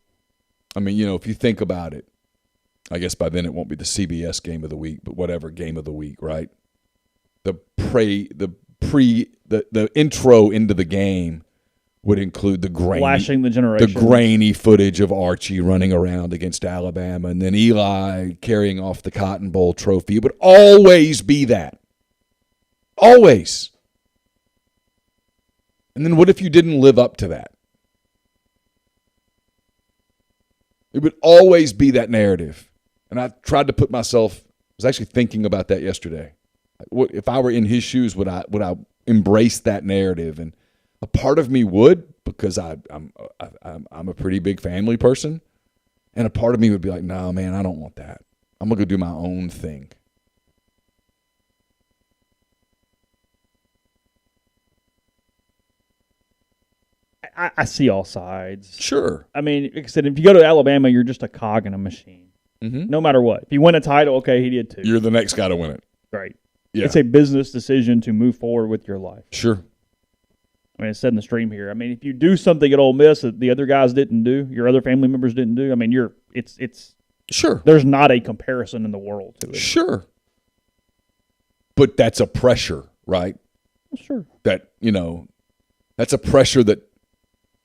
I mean, you know, if you think about it, I guess by then it won't be the CBS game of the week, but whatever game of the week, right? The intro into the game would include the grainy footage of Archie running around against Alabama, and then Eli carrying off the Cotton Bowl trophy. It would always be that. Always. And then what if you didn't live up to that? It would always be that narrative. And I tried to put myself, I was actually thinking about that yesterday. What if I were in his shoes, would I embrace that narrative? And a part of me would, because I'm a pretty big family person, and a part of me would be like, no, man, I don't want that. I'm gonna go do my own thing. I see all sides. Sure. I mean, like I said, if you go to Alabama, you're just a cog in a machine. Mm-hmm. No matter what. If you win a title, okay, he did too. You're the next guy to win it. Right. Yeah. It's a business decision to move forward with your life. Sure. I mean, it's said in the stream here. I mean, if you do something at Ole Miss that the other guys didn't do, your other family members didn't do, I mean, it's sure. There's not a comparison in the world to it. Sure. But that's a pressure, right? Sure. That, that's a pressure that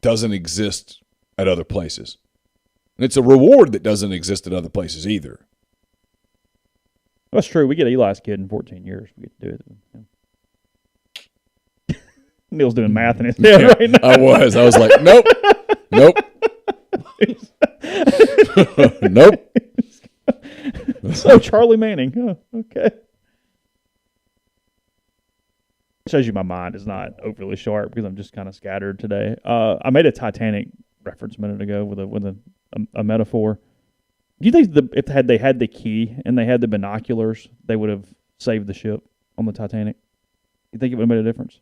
doesn't exist at other places. And it's a reward that doesn't exist at other places either. That's true. We get Eli's kid in 14 years. We get to do it. Yeah. Neal's doing math in his head right now. I was like, nope. Nope. So Charlie Manning. Oh, okay. Shows you my mind is not overly sharp because I'm just kind of scattered today. I made a Titanic reference a minute ago with a metaphor. Do you think if they had the key and they had the binoculars, they would have saved the ship on the Titanic? You think it would have made a difference?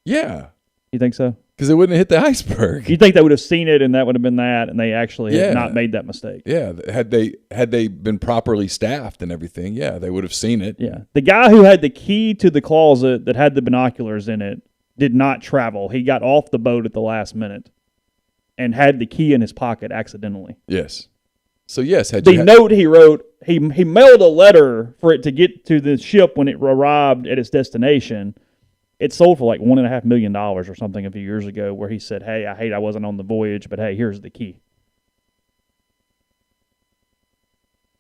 Yeah. You think so? Because it wouldn't have hit the iceberg. You think they would have seen it and that would have been that, and they actually had not made that mistake? Yeah. Had they been properly staffed and everything, yeah, they would have seen it. Yeah. The guy who had the key to the closet that had the binoculars in it did not travel. He got off the boat at the last minute and had the key in his pocket accidentally. Yes. So, yes. Note he wrote, he mailed a letter for it to get to the ship when it arrived at its destination. It sold for like $1.5 million or something a few years ago, where he said, hey, I wasn't on the voyage, but hey, here's the key.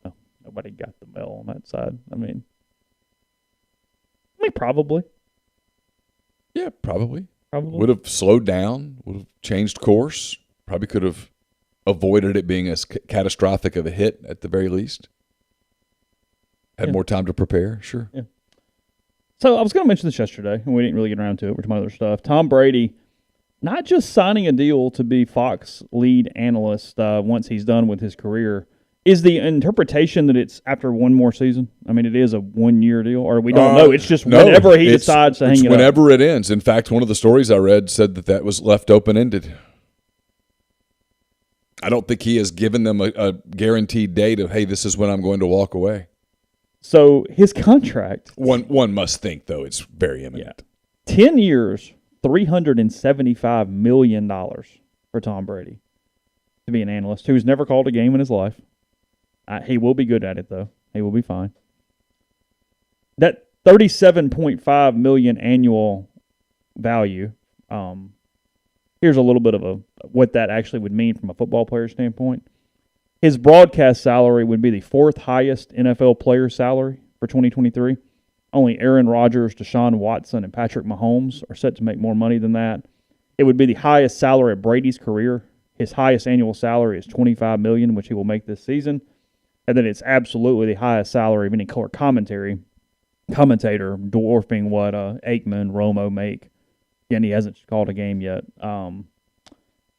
Oh, nobody got the mail on that side. I mean, probably. Yeah, probably. Would have slowed down, would have changed course, probably could have avoided it being as catastrophic of a hit at the very least. Had more time to prepare, sure. Yeah. So I was going to mention this yesterday, and we didn't really get around to it. We're talking about other stuff. Tom Brady, not just signing a deal to be Fox lead analyst once he's done with his career. Is the interpretation that it's after one more season? I mean, it is a 1-year deal, or we don't know. It's just whenever he decides to hang it up. Whenever it ends. In fact, one of the stories I read said that was left open-ended. I don't think he has given them a guaranteed date of, hey, this is when I'm going to walk away. So his contract. One must think, though, it's very imminent. Yeah. 10 years, $375 million for Tom Brady to be an analyst who's never called a game in his life. He will be good at it, though. He will be fine. That $37.5 million annual value. Here's a little bit of what that actually would mean from a football player standpoint. His broadcast salary would be the fourth highest NFL player salary for 2023. Only Aaron Rodgers, Deshaun Watson, and Patrick Mahomes are set to make more money than that. It would be the highest salary of Brady's career. His highest annual salary is $25 million, which he will make this season. And then it's absolutely the highest salary of any color commentator, dwarfing what Aikman, Romo make. Again, he hasn't called a game yet.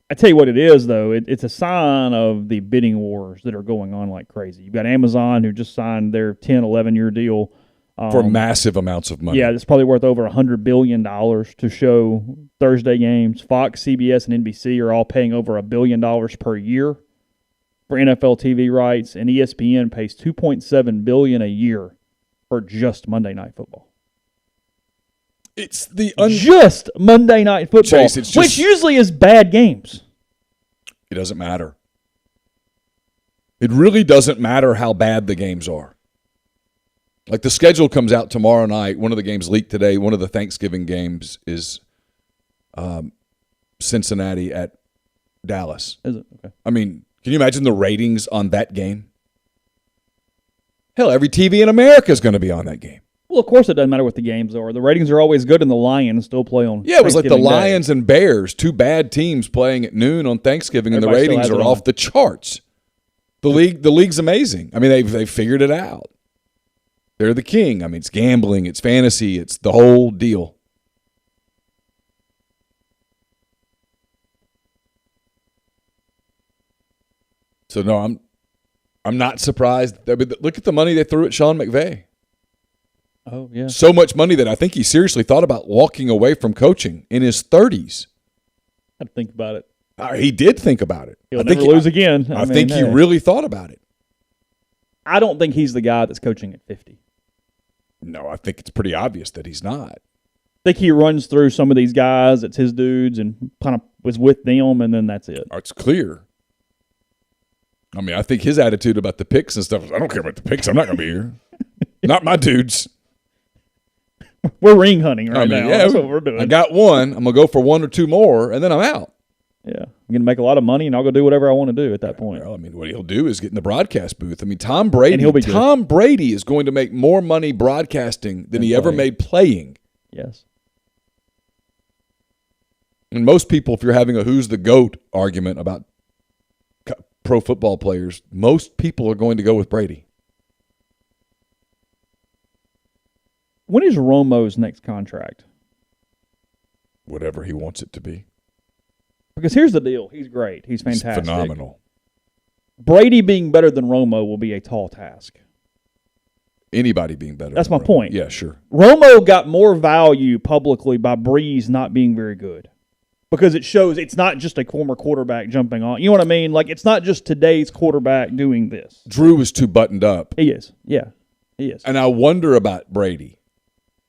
I tell you what it is, though. It's a sign of the bidding wars that are going on like crazy. You've got Amazon, who just signed their 10, 11-year deal. For massive amounts of money. Yeah, it's probably worth over $100 billion to show Thursday games. Fox, CBS, and NBC are all paying over $1 billion per year for NFL TV rights, and ESPN pays $2.7 billion a year for just Monday Night Football. It's the just Monday Night Football, Chase, which usually is bad games. It doesn't matter. It really doesn't matter how bad the games are. Like the schedule comes out tomorrow night. One of the games leaked today. One of the Thanksgiving games is Cincinnati at Dallas. Is it? Okay. I mean, can you imagine the ratings on that game? Hell, every TV in America is going to be on that game. Well, of course it doesn't matter what the games are. The ratings are always good, and the Lions still play on Yeah, it was like the Thanksgiving Lions Day. and Bears, two bad teams playing at noon on Thanksgiving, and Everybody the ratings still has are it off on. the charts. The league's amazing. I mean, they've figured it out. They're the king. I mean, it's gambling, it's fantasy, it's the whole deal. So no, I'm not surprised. I mean, look at the money they threw at Sean McVay. Oh, yeah. So much money that I think he seriously thought about walking away from coaching in his 30s. I had to think about it. He did think about it. He'll never lose again. I think he really thought about it. I don't think he's the guy that's coaching at 50. No, I think it's pretty obvious that he's not. I think he runs through some of these guys. It's his dudes and kind of was with them, and then that's it. It's clear. I mean, I think his attitude about the picks and stuff is, I don't care about the picks. I'm not going to be here. Not my dudes. We're ring hunting right now. Yeah, That's what we're doing. I got one. I'm going to go for one or two more, and then I'm out. Yeah. I'm going to make a lot of money, and I'll go do whatever I want to do at that point. Well, I mean, what he'll do is get in the broadcast booth. I mean, Tom Brady. And he'll be good. Tom Brady is going to make more money broadcasting than he ever made playing. Yes. And most people, if you're having a who's the GOAT argument about pro football players, most people are going to go with Brady. When is Romo's next contract? Whatever he wants it to be. Because here's the deal. He's great. He's He's fantastic. phenomenal. Brady being better than Romo will be a tall task. Anybody being better. That's than my Romo. point. Yeah, sure. Romo got more value publicly by Breeze not being very good. Because it shows it's not just a former quarterback jumping on. You know what I mean? Like, it's not just today's quarterback doing this. Drew is too buttoned up. He is. Yeah, he is. And I wonder about Brady.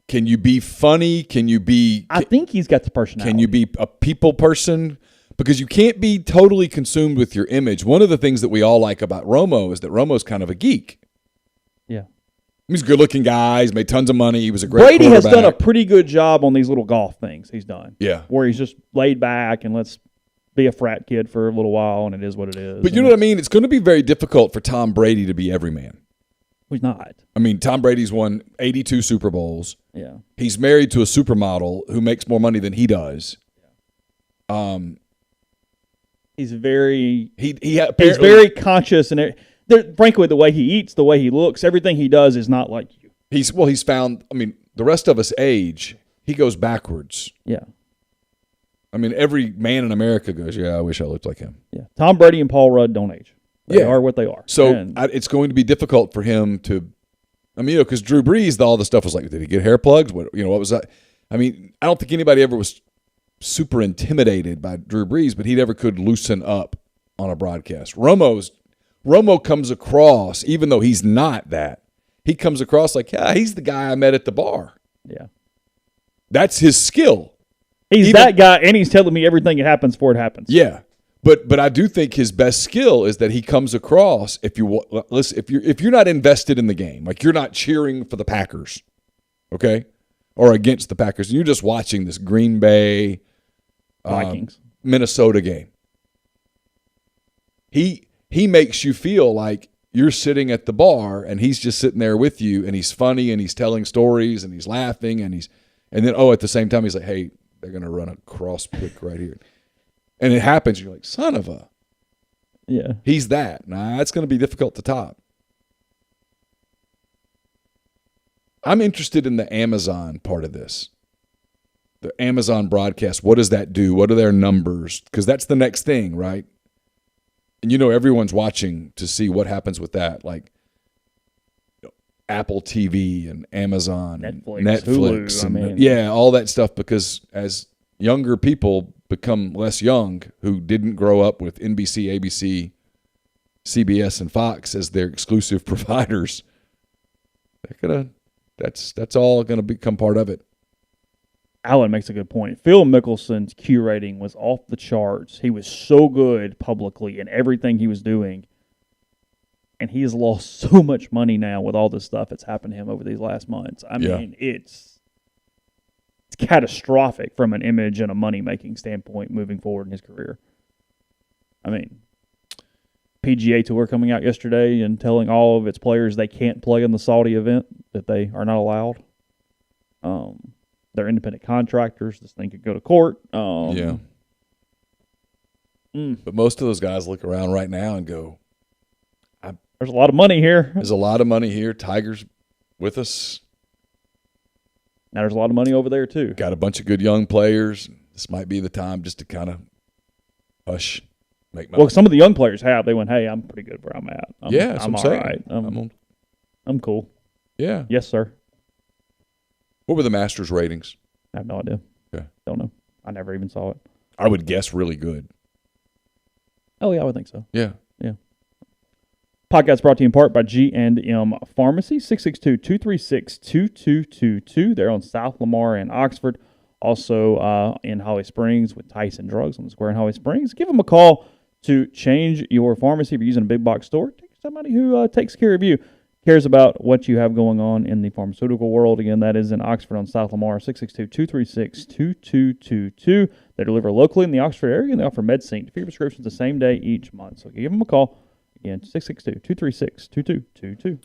Can you be funny? Can you be... I think he's got the personality. Can you be a people person? Because you can't be totally consumed with your image. One of the things that we all like about Romo is that Romo's kind of a geek. Yeah. He's a good-looking guy. He's made tons of money. He was a great Brady has quarterback. done a pretty good job on these little golf things he's done. Yeah. Where he's just laid back and let's be a frat kid for a little while, and it is what it is. But you know what I mean? It's going to be very difficult for Tom Brady to be every man. He's not. I mean, Tom Brady's won 82 Super Bowls. Yeah. He's married to a supermodel who makes more money than he does. He's very He's very conscious, and frankly, the way he eats, the way he looks, everything he does is not like you. He's found. I mean, the rest of us age. He goes backwards. Yeah. I mean, every man in America goes, yeah, I wish I looked like him. Yeah. Tom Brady and Paul Rudd don't age. They are what they are. So it's going to be difficult for him to. I mean, because Drew Brees, all the stuff was like, did he get hair plugs? What was that? I mean, I don't think anybody ever was super intimidated by Drew Brees, but he never could loosen up on a broadcast. Romo comes across, even though he's not that, he comes across like, yeah, he's the guy I met at the bar. Yeah. That's his skill. He's that guy, and he's telling me everything that happens before it happens. Yeah. But I do think his best skill is that he comes across if you're not invested in the game, like you're not cheering for the Packers, okay, or against the Packers, and you're just watching this Green Bay Vikings Minnesota game. He makes you feel like you're sitting at the bar and he's just sitting there with you, and he's funny and he's telling stories and he's laughing and then at the same time he's like, hey, they're gonna run a cross pick right here. And it happens, you're like, son of a. Yeah. He's that. Nah, that's going to be difficult to top. I'm interested in the Amazon part of this. The Amazon broadcast. What does that do? What are their numbers? Because that's the next thing, right? And everyone's watching to see what happens with that. Like Apple TV and Amazon Netflix, Hulu, and all that stuff, because as younger people become less young who didn't grow up with NBC, ABC, CBS, and Fox as their exclusive providers, that's all gonna become part of it. Alan makes a good point. Phil Mickelson's Q rating was off the charts. He was so good publicly in everything he was doing, and he has lost so much money now with all this stuff that's happened to him over these last months. I mean, it's catastrophic from an image and a money-making standpoint moving forward in his career. I mean, PGA Tour coming out yesterday and telling all of its players they can't play in the Saudi event, that they are not allowed. They're independent contractors. This thing could go to court. But most of those guys look around right now and go, there's a lot of money here. There's a lot of money here. Tiger's with us. Now there's a lot of money over there, too. Got a bunch of good young players. This might be the time just to kind of make my. Well, some of the young players have. They went, hey, I'm pretty good where I'm at. I'm all saying. right. I'm cool. Yeah. Yes, sir. What were the Masters ratings? I have no idea. Yeah. Don't know. I never even saw it. I would guess really good. Oh, yeah, I would think so. Yeah. Yeah. Podcast brought to you in part by G&M Pharmacy, 662-236-2222. They're on South Lamar and Oxford. Also in Holly Springs with Tyson Drugs on the square in Holly Springs. Give them a call to change your pharmacy. If you're using a big box store, take somebody who takes care of you, cares about what you have going on in the pharmaceutical world. Again, that is in Oxford on South Lamar, 662-236-2222. They deliver locally in the Oxford area, and they offer MedSync for your prescriptions the same day each month. So give them a call. Again, 662-236-2222.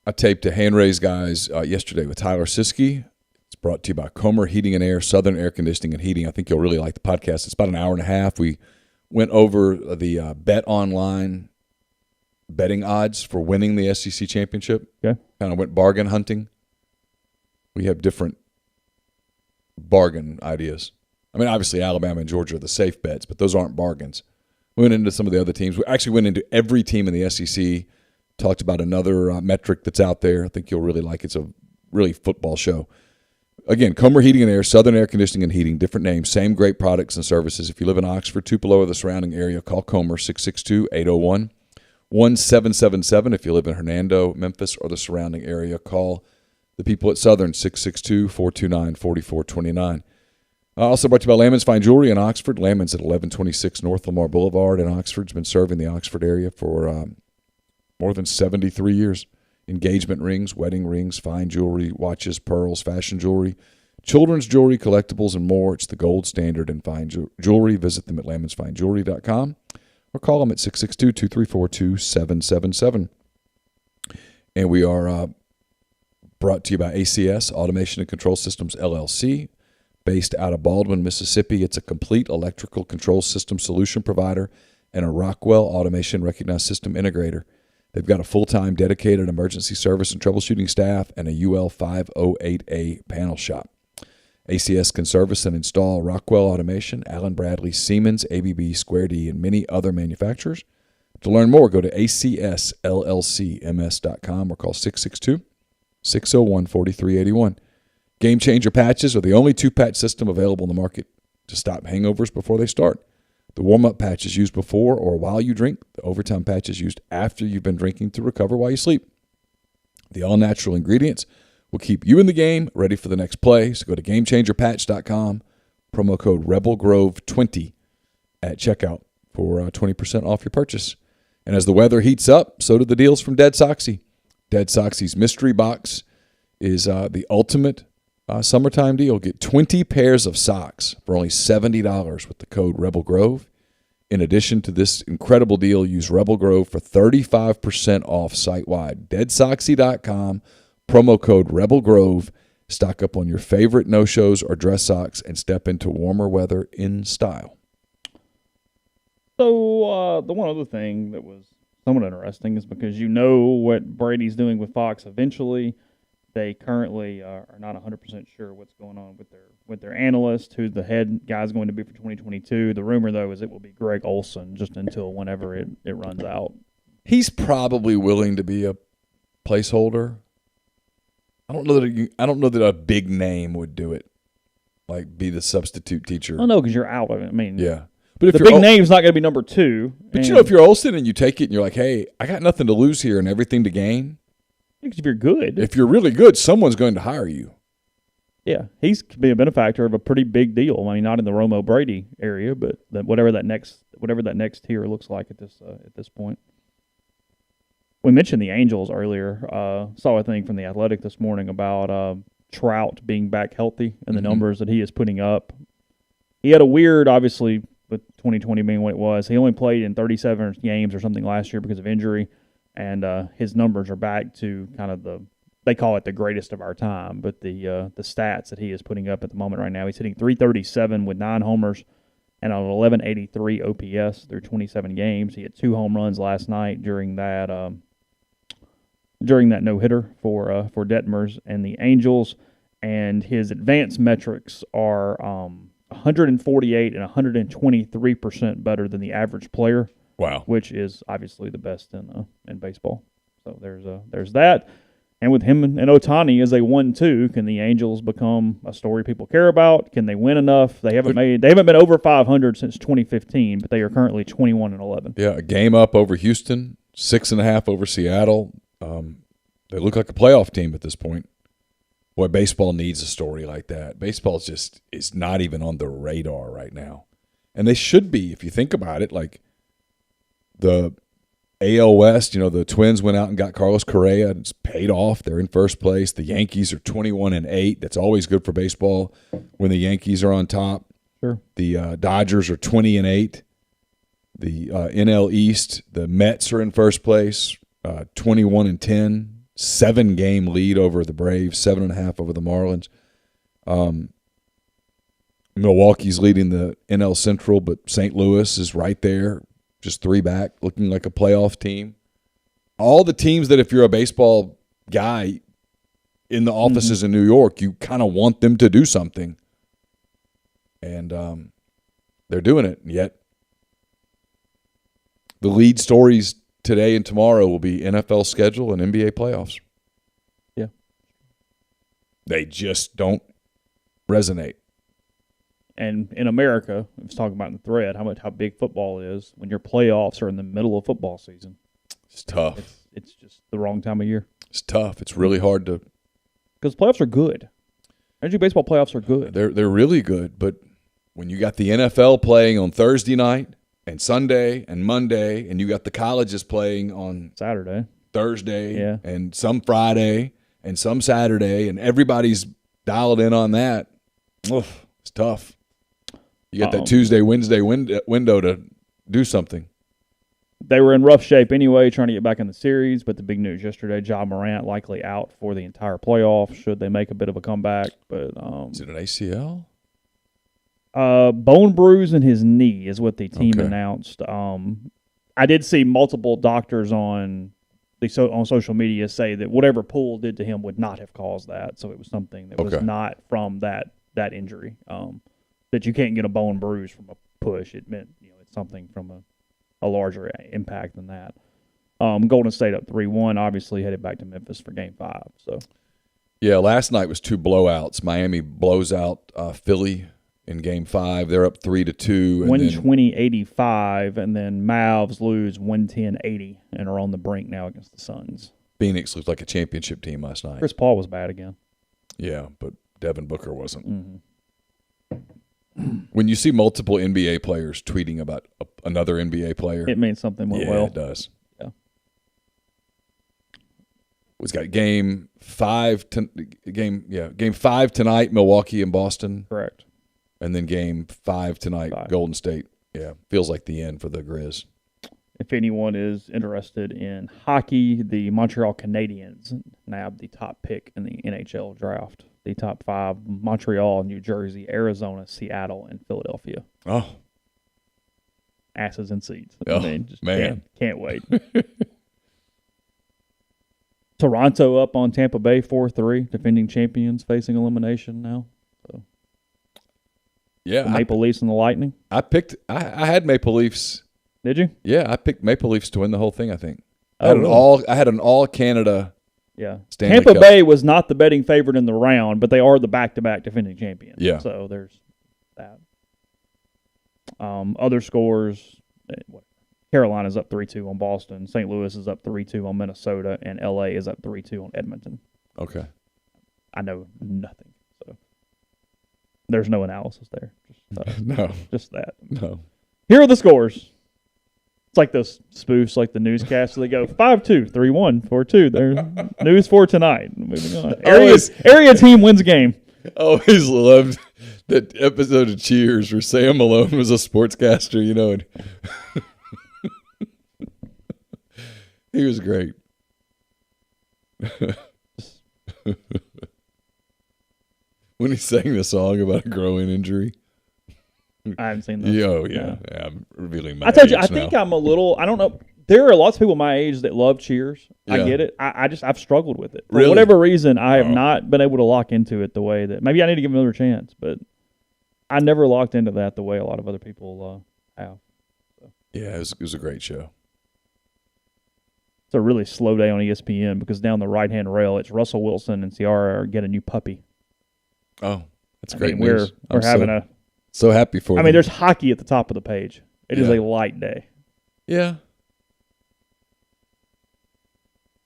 I taped a hand raise guys yesterday with Tyler Siskey. It's brought to you by Comer Heating and Air, Southern Air Conditioning and Heating. I think you'll really like the podcast. It's about an hour and a half. We went over the Bet Online betting odds for winning the SEC championship. Okay. Kind of went bargain hunting. We have different bargain ideas. I mean, obviously Alabama and Georgia are the safe bets, but those aren't bargains. We went into some of the other teams. We actually went into every team in the SEC, talked about another metric that's out there. I think you'll really like it. It's a really football show. Again, Comer Heating and Air, Southern Air Conditioning and Heating, different names, same great products and services. If you live in Oxford, Tupelo, or the surrounding area, call Comer, 662-801-1777. If you live in Hernando, Memphis, or the surrounding area, call the people at Southern, 662-429-4429. Also brought to you by Lammon's Fine Jewelry in Oxford. Lammon's at 1126 North Lamar Boulevard in Oxford. It's been serving the Oxford area for more than 73 years. Engagement rings, wedding rings, fine jewelry, watches, pearls, fashion jewelry, children's jewelry, collectibles, and more. It's the gold standard in fine jewelry. Visit them at lammonsfinejewelry.com or call them at 662-234-2777. And we are brought to you by ACS, Automation and Control Systems, LLC. Based out of Baldwin, Mississippi. It's a complete electrical control system solution provider and a Rockwell Automation Recognized System Integrator. They've got a full-time dedicated emergency service and troubleshooting staff and a UL 508A panel shop. ACS can service and install Rockwell Automation, Allen Bradley, Siemens, ABB, Square D, and many other manufacturers. To learn more, go to acsllcms.com or call 662-601-4381. Game Changer patches are the only two-patch system available in the market to stop hangovers before they start. The warm-up patch is used before or while you drink. The overtime patch is used after you've been drinking to recover while you sleep. The all-natural ingredients will keep you in the game, ready for the next play. So go to GameChangerPatch.com, promo code RebelGrove20 at checkout for 20% off your purchase. And as the weather heats up, so do the deals from Dead Soxy. Dead Soxy's mystery box is the ultimate summertime deal. Get 20 pairs of socks for only $70 with the code Rebel Grove. In addition to this incredible deal, use Rebel Grove for 35% off site-wide. DeadSoxy.com, promo code Rebel Grove. Stock up on your favorite no-shows or dress socks and step into warmer weather in style. So the one other thing that was somewhat interesting is because you know what Brady's doing with Fox eventually. They currently are not 100% sure what's going on with their analyst, who the head guy is going to be for 2022. The rumor, though, is it will be Greg Olson just until whenever it runs out. He's probably willing to be a placeholder. I don't know that a big name would do it, like be the substitute teacher. I know because you're out of it. I mean, yeah. But if the big name's not going to be number 2. But if you're Olsen and you take it and you're like, hey, I got nothing to lose here and everything to gain. Because if you're good. If you're really good, someone's going to hire you. Yeah, he's could be a benefactor of a pretty big deal. I mean, not in the Romo Brady area, but whatever that next tier looks like at this point. We mentioned the Angels earlier. Saw a thing from The Athletic this morning about Trout being back healthy and the numbers that he is putting up. He had a weird, obviously, with 2020 being what it was. He only played in 37 games or something last year because of injury, and his numbers are back to kind of they call it the greatest of our time, but the stats that he is putting up at the moment right now, he's hitting .337 with 9 homers and an 1183 OPS through 27 games. He had 2 home runs last night during that no-hitter for Detmers and the Angels, and his advanced metrics are 148 and 123% better than the average player. Wow, which is obviously the best in baseball. So there's that. And with him and Ohtani as a 1-2, can the Angels become a story people care about? Can they win enough? They haven't been over 500 since 2015, but they are currently 21-11. Yeah, a game up over Houston, 6.5 over Seattle. They look like a playoff team at this point. Boy, baseball needs a story like that. Baseball is not even on the radar right now. And they should be, if you think about it. Like the AL West, the Twins went out and got Carlos Correa, and it's paid off. They're in first place. The Yankees are 21-8. That's always good for baseball when the Yankees are on top. Sure. The Dodgers are 20-8. The NL East, the Mets are in first place, 21-10. 7-game lead over the Braves, 7.5 over the Marlins. Milwaukee's leading the NL Central, but St. Louis is right there, just 3 back, looking like a playoff team. All the teams that if you're a baseball guy in the offices in New York, you kind of want them to do something. And they're doing it. And yet the lead stories today and tomorrow will be NFL schedule and NBA playoffs. Yeah. They just don't resonate. And in America, I was talking about in the thread how big football is when your playoffs are in the middle of football season. It's tough. It's just the wrong time of year. It's tough. It's really hard to. Because playoffs are good. Major League Baseball playoffs are good. They're really good, but when you got the NFL playing on Thursday night and Sunday and Monday, and you got the colleges playing on Saturday, Thursday, and some Friday and some Saturday, and everybody's dialed in on that, it's tough. You got that Tuesday, Wednesday window to do something. They were in rough shape anyway, trying to get back in the series, but the big news yesterday, Morant likely out for the entire playoffs should they make a bit of a comeback. But is it an ACL? Bone bruise in his knee is what the team announced. I did see multiple doctors on social media say that whatever Poole did to him would not have caused that. So it was something that was not from that injury. That you can't get a bone bruise from a push. It meant it's something from a larger impact than that. Golden State up 3-1, obviously headed back to Memphis for Game 5. So yeah, last night was 2 blowouts. Miami blows out Philly in Game 5. They're up 3-2. 120-85, and then Mavs lose 110-80 and are on the brink now against the Suns. Phoenix looked like a championship team last night. Chris Paul was bad again. Yeah, but Devin Booker wasn't. Mm-hmm. When you see multiple NBA players tweeting about another NBA player, it means something went well. Yeah, it does. Yeah. We've got game 5 tonight, Milwaukee and Boston. Correct. And then game 5 tonight, Golden State. Yeah, feels like the end for the Grizz. If anyone is interested in hockey, the Montreal Canadiens nabbed the top pick in the NHL draft. The top 5, Montreal, New Jersey, Arizona, Seattle, and Philadelphia. Oh. Asses in seats. Oh, I mean, just man. Can't wait. Toronto up on Tampa Bay 4-3, defending champions facing elimination now. So. Yeah. The Maple Leafs and the Lightning. I had Maple Leafs. Did you? Yeah, I picked Maple Leafs to win the whole thing, I think. I had an all Canada. Yeah. Stanley Tampa Cup. Bay was not the betting favorite in the round, but they are the back-to-back defending champions. Yeah. So there's that. Other scores, Carolina's up 3-2 on Boston. St. Louis is up 3-2 on Minnesota, and L.A. is up 3-2 on Edmonton. Okay. I know nothing. So there's no analysis there. No. Just that. No. Here are the scores. It's like those spoofs, like the newscasts. They go 5-2, 3-1, 4-2. They're news for tonight. Moving on. Area team wins game. I always loved that episode of Cheers where Sam Malone was a sportscaster, and he was great. When he sang the song about a growing injury. I haven't seen that. Yeah. I'm revealing my I told you, age I now. think I'm a little, I don't know. There are lots of people my age that love Cheers. Yeah. I get it. I've struggled with it. For Really? whatever reason, I have not been able to lock into it the way that, maybe I need to give it another chance, but I never locked into that the way a lot of other people have. So. Yeah, it was a great show. It's a really slow day on ESPN because down the right-hand rail, it's Russell Wilson and Ciara get a new puppy. Oh, that's great We're news. having so happy for them. there's hockey at the top of the page. It is a light day. Yeah.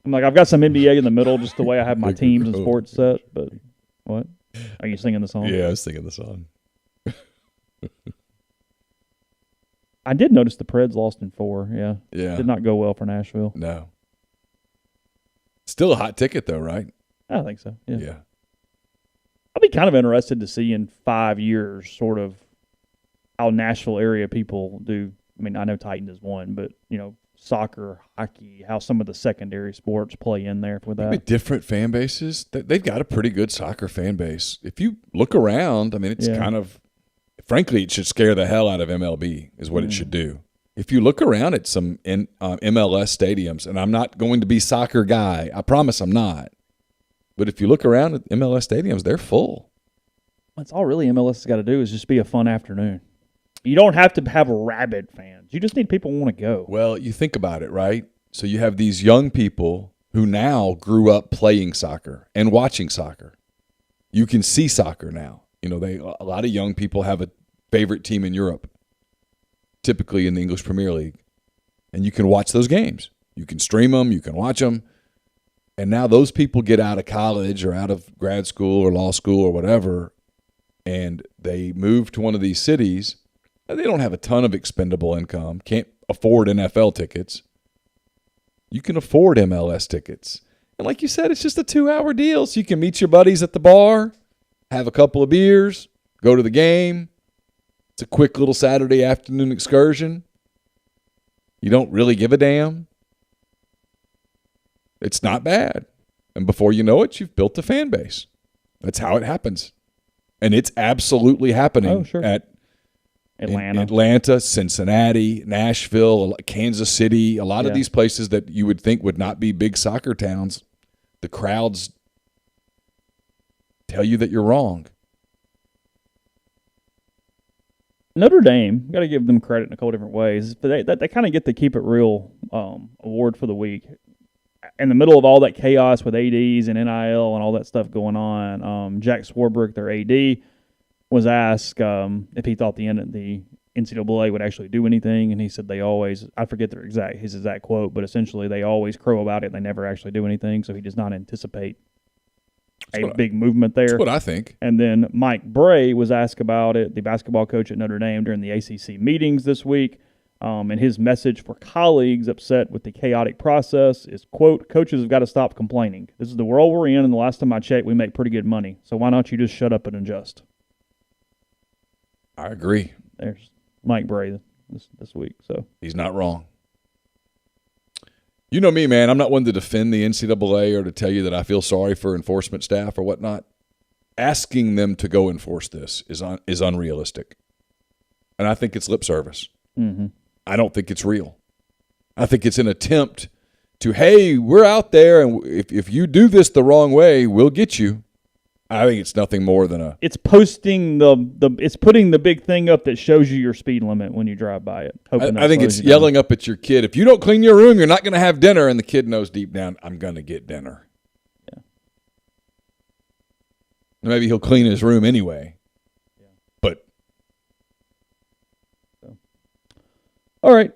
I'm like, I've got some NBA in the middle, just the way I have my teams and sports set. But what? Are you singing the song? Yeah, I was singing the song. I did notice the Preds lost in 4. Yeah. Yeah. Did not go well for Nashville. No. Still a hot ticket, though, right? I think so. Yeah. Yeah. I'll be kind of interested to see in 5 years sort of how Nashville area people do. I mean, I know Titan is one, but, soccer, hockey, how some of the secondary sports play in there with that. Maybe different fan bases. They've got a pretty good soccer fan base. If you look around, I mean, it's kind of, frankly, it should scare the hell out of MLB is what it should do. If you look around at some MLS stadiums, and I'm not going to be soccer guy, I promise I'm not. But if you look around at MLS stadiums, they're full. That's all really MLS has got to do is just be a fun afternoon. You don't have to have rabid fans. You just need people who want to go. Well, you think about it, right? So you have these young people who now grew up playing soccer and watching soccer. You can see soccer now. A lot of young people have a favorite team in Europe, typically in the English Premier League, and you can watch those games. You can stream them. You can watch them. And now those people get out of college or out of grad school or law school or whatever, and they move to one of these cities. They don't have a ton of expendable income, can't afford NFL tickets. You can afford MLS tickets. And like you said, it's just a 2-hour deal, so you can meet your buddies at the bar, have a couple of beers, go to the game. It's a quick little Saturday afternoon excursion. You don't really give a damn. It's not bad. And before you know it, you've built a fan base. That's how it happens. And it's absolutely happening at Atlanta, Cincinnati, Nashville, Kansas City, a lot of these places that you would think would not be big soccer towns. The crowds tell you that you're wrong. Notre Dame, got to give them credit in a couple different ways. But they kind of get the Keep It Real award for the week. In the middle of all that chaos with ADs and NIL and all that stuff going on, Jack Swarbrick, their AD, was asked if he thought the NCAA would actually do anything, and he said they always, I forget his exact quote, but essentially they always crow about it and they never actually do anything, so he does not anticipate big movement there. That's what I think. And then Mike Bray was asked about it, the basketball coach at Notre Dame, during the ACC meetings this week. And his message for colleagues upset with the chaotic process is, quote, "Coaches have got to stop complaining. This is the world we're in, and the last time I checked, we make pretty good money. So why don't you just shut up and adjust?" I agree. There's Mike Bray this week. So he's not wrong. You know me, man. I'm not one to defend the NCAA or to tell you that I feel sorry for enforcement staff or whatnot. Asking them to go enforce this is unrealistic. And I think it's lip service. Mm-hmm. I don't think it's real. I think it's an attempt to, hey, we're out there, and if you do this the wrong way, we'll get you. I think it's nothing more than It's posting it's putting the big thing up that shows you your speed limit when you drive by it. I think it's yelling up at your kid. If you don't clean your room, you're not going to have dinner, and the kid knows deep down, I'm going to get dinner. Yeah. Maybe he'll clean his room anyway. Yeah. But. So. All right.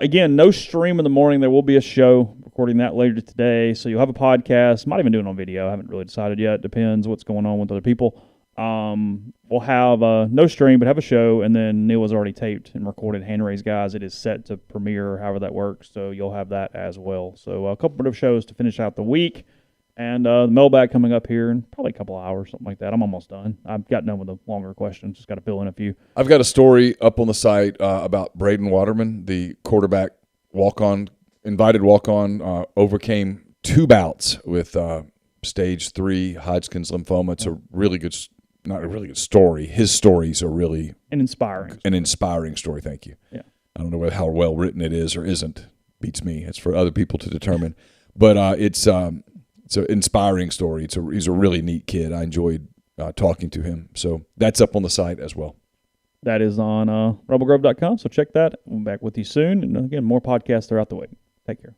Again, no stream in the morning. There will be a show. Recording that later today, so you'll have a podcast. Might even do it on video. I haven't really decided yet. Depends what's going on with other people. We'll have no stream, but have a show, and then Neal has already taped and recorded Hand Raise Guys. It is set to premiere, however that works, so you'll have that as well. So a couple of shows to finish out the week, and the mailbag coming up here in probably a couple hours, something like that. I'm almost done. I've got done with the longer questions. Just got to fill in a few. I've got a story up on the site about Braden Waterman, the quarterback invited walk-on, overcame 2 bouts with stage 3 Hodgkin's lymphoma. It's a really good, not a really good story. His stories are really an inspiring story. Thank you. Yeah. I don't know how well written it is or isn't. Beats me. It's for other people to determine. But it's an inspiring story. He's a really neat kid. I enjoyed talking to him. So that's up on the site as well. That is on rebelgrove.com, so check that. We'll be back with you soon. And again, more podcasts throughout the week. Take care.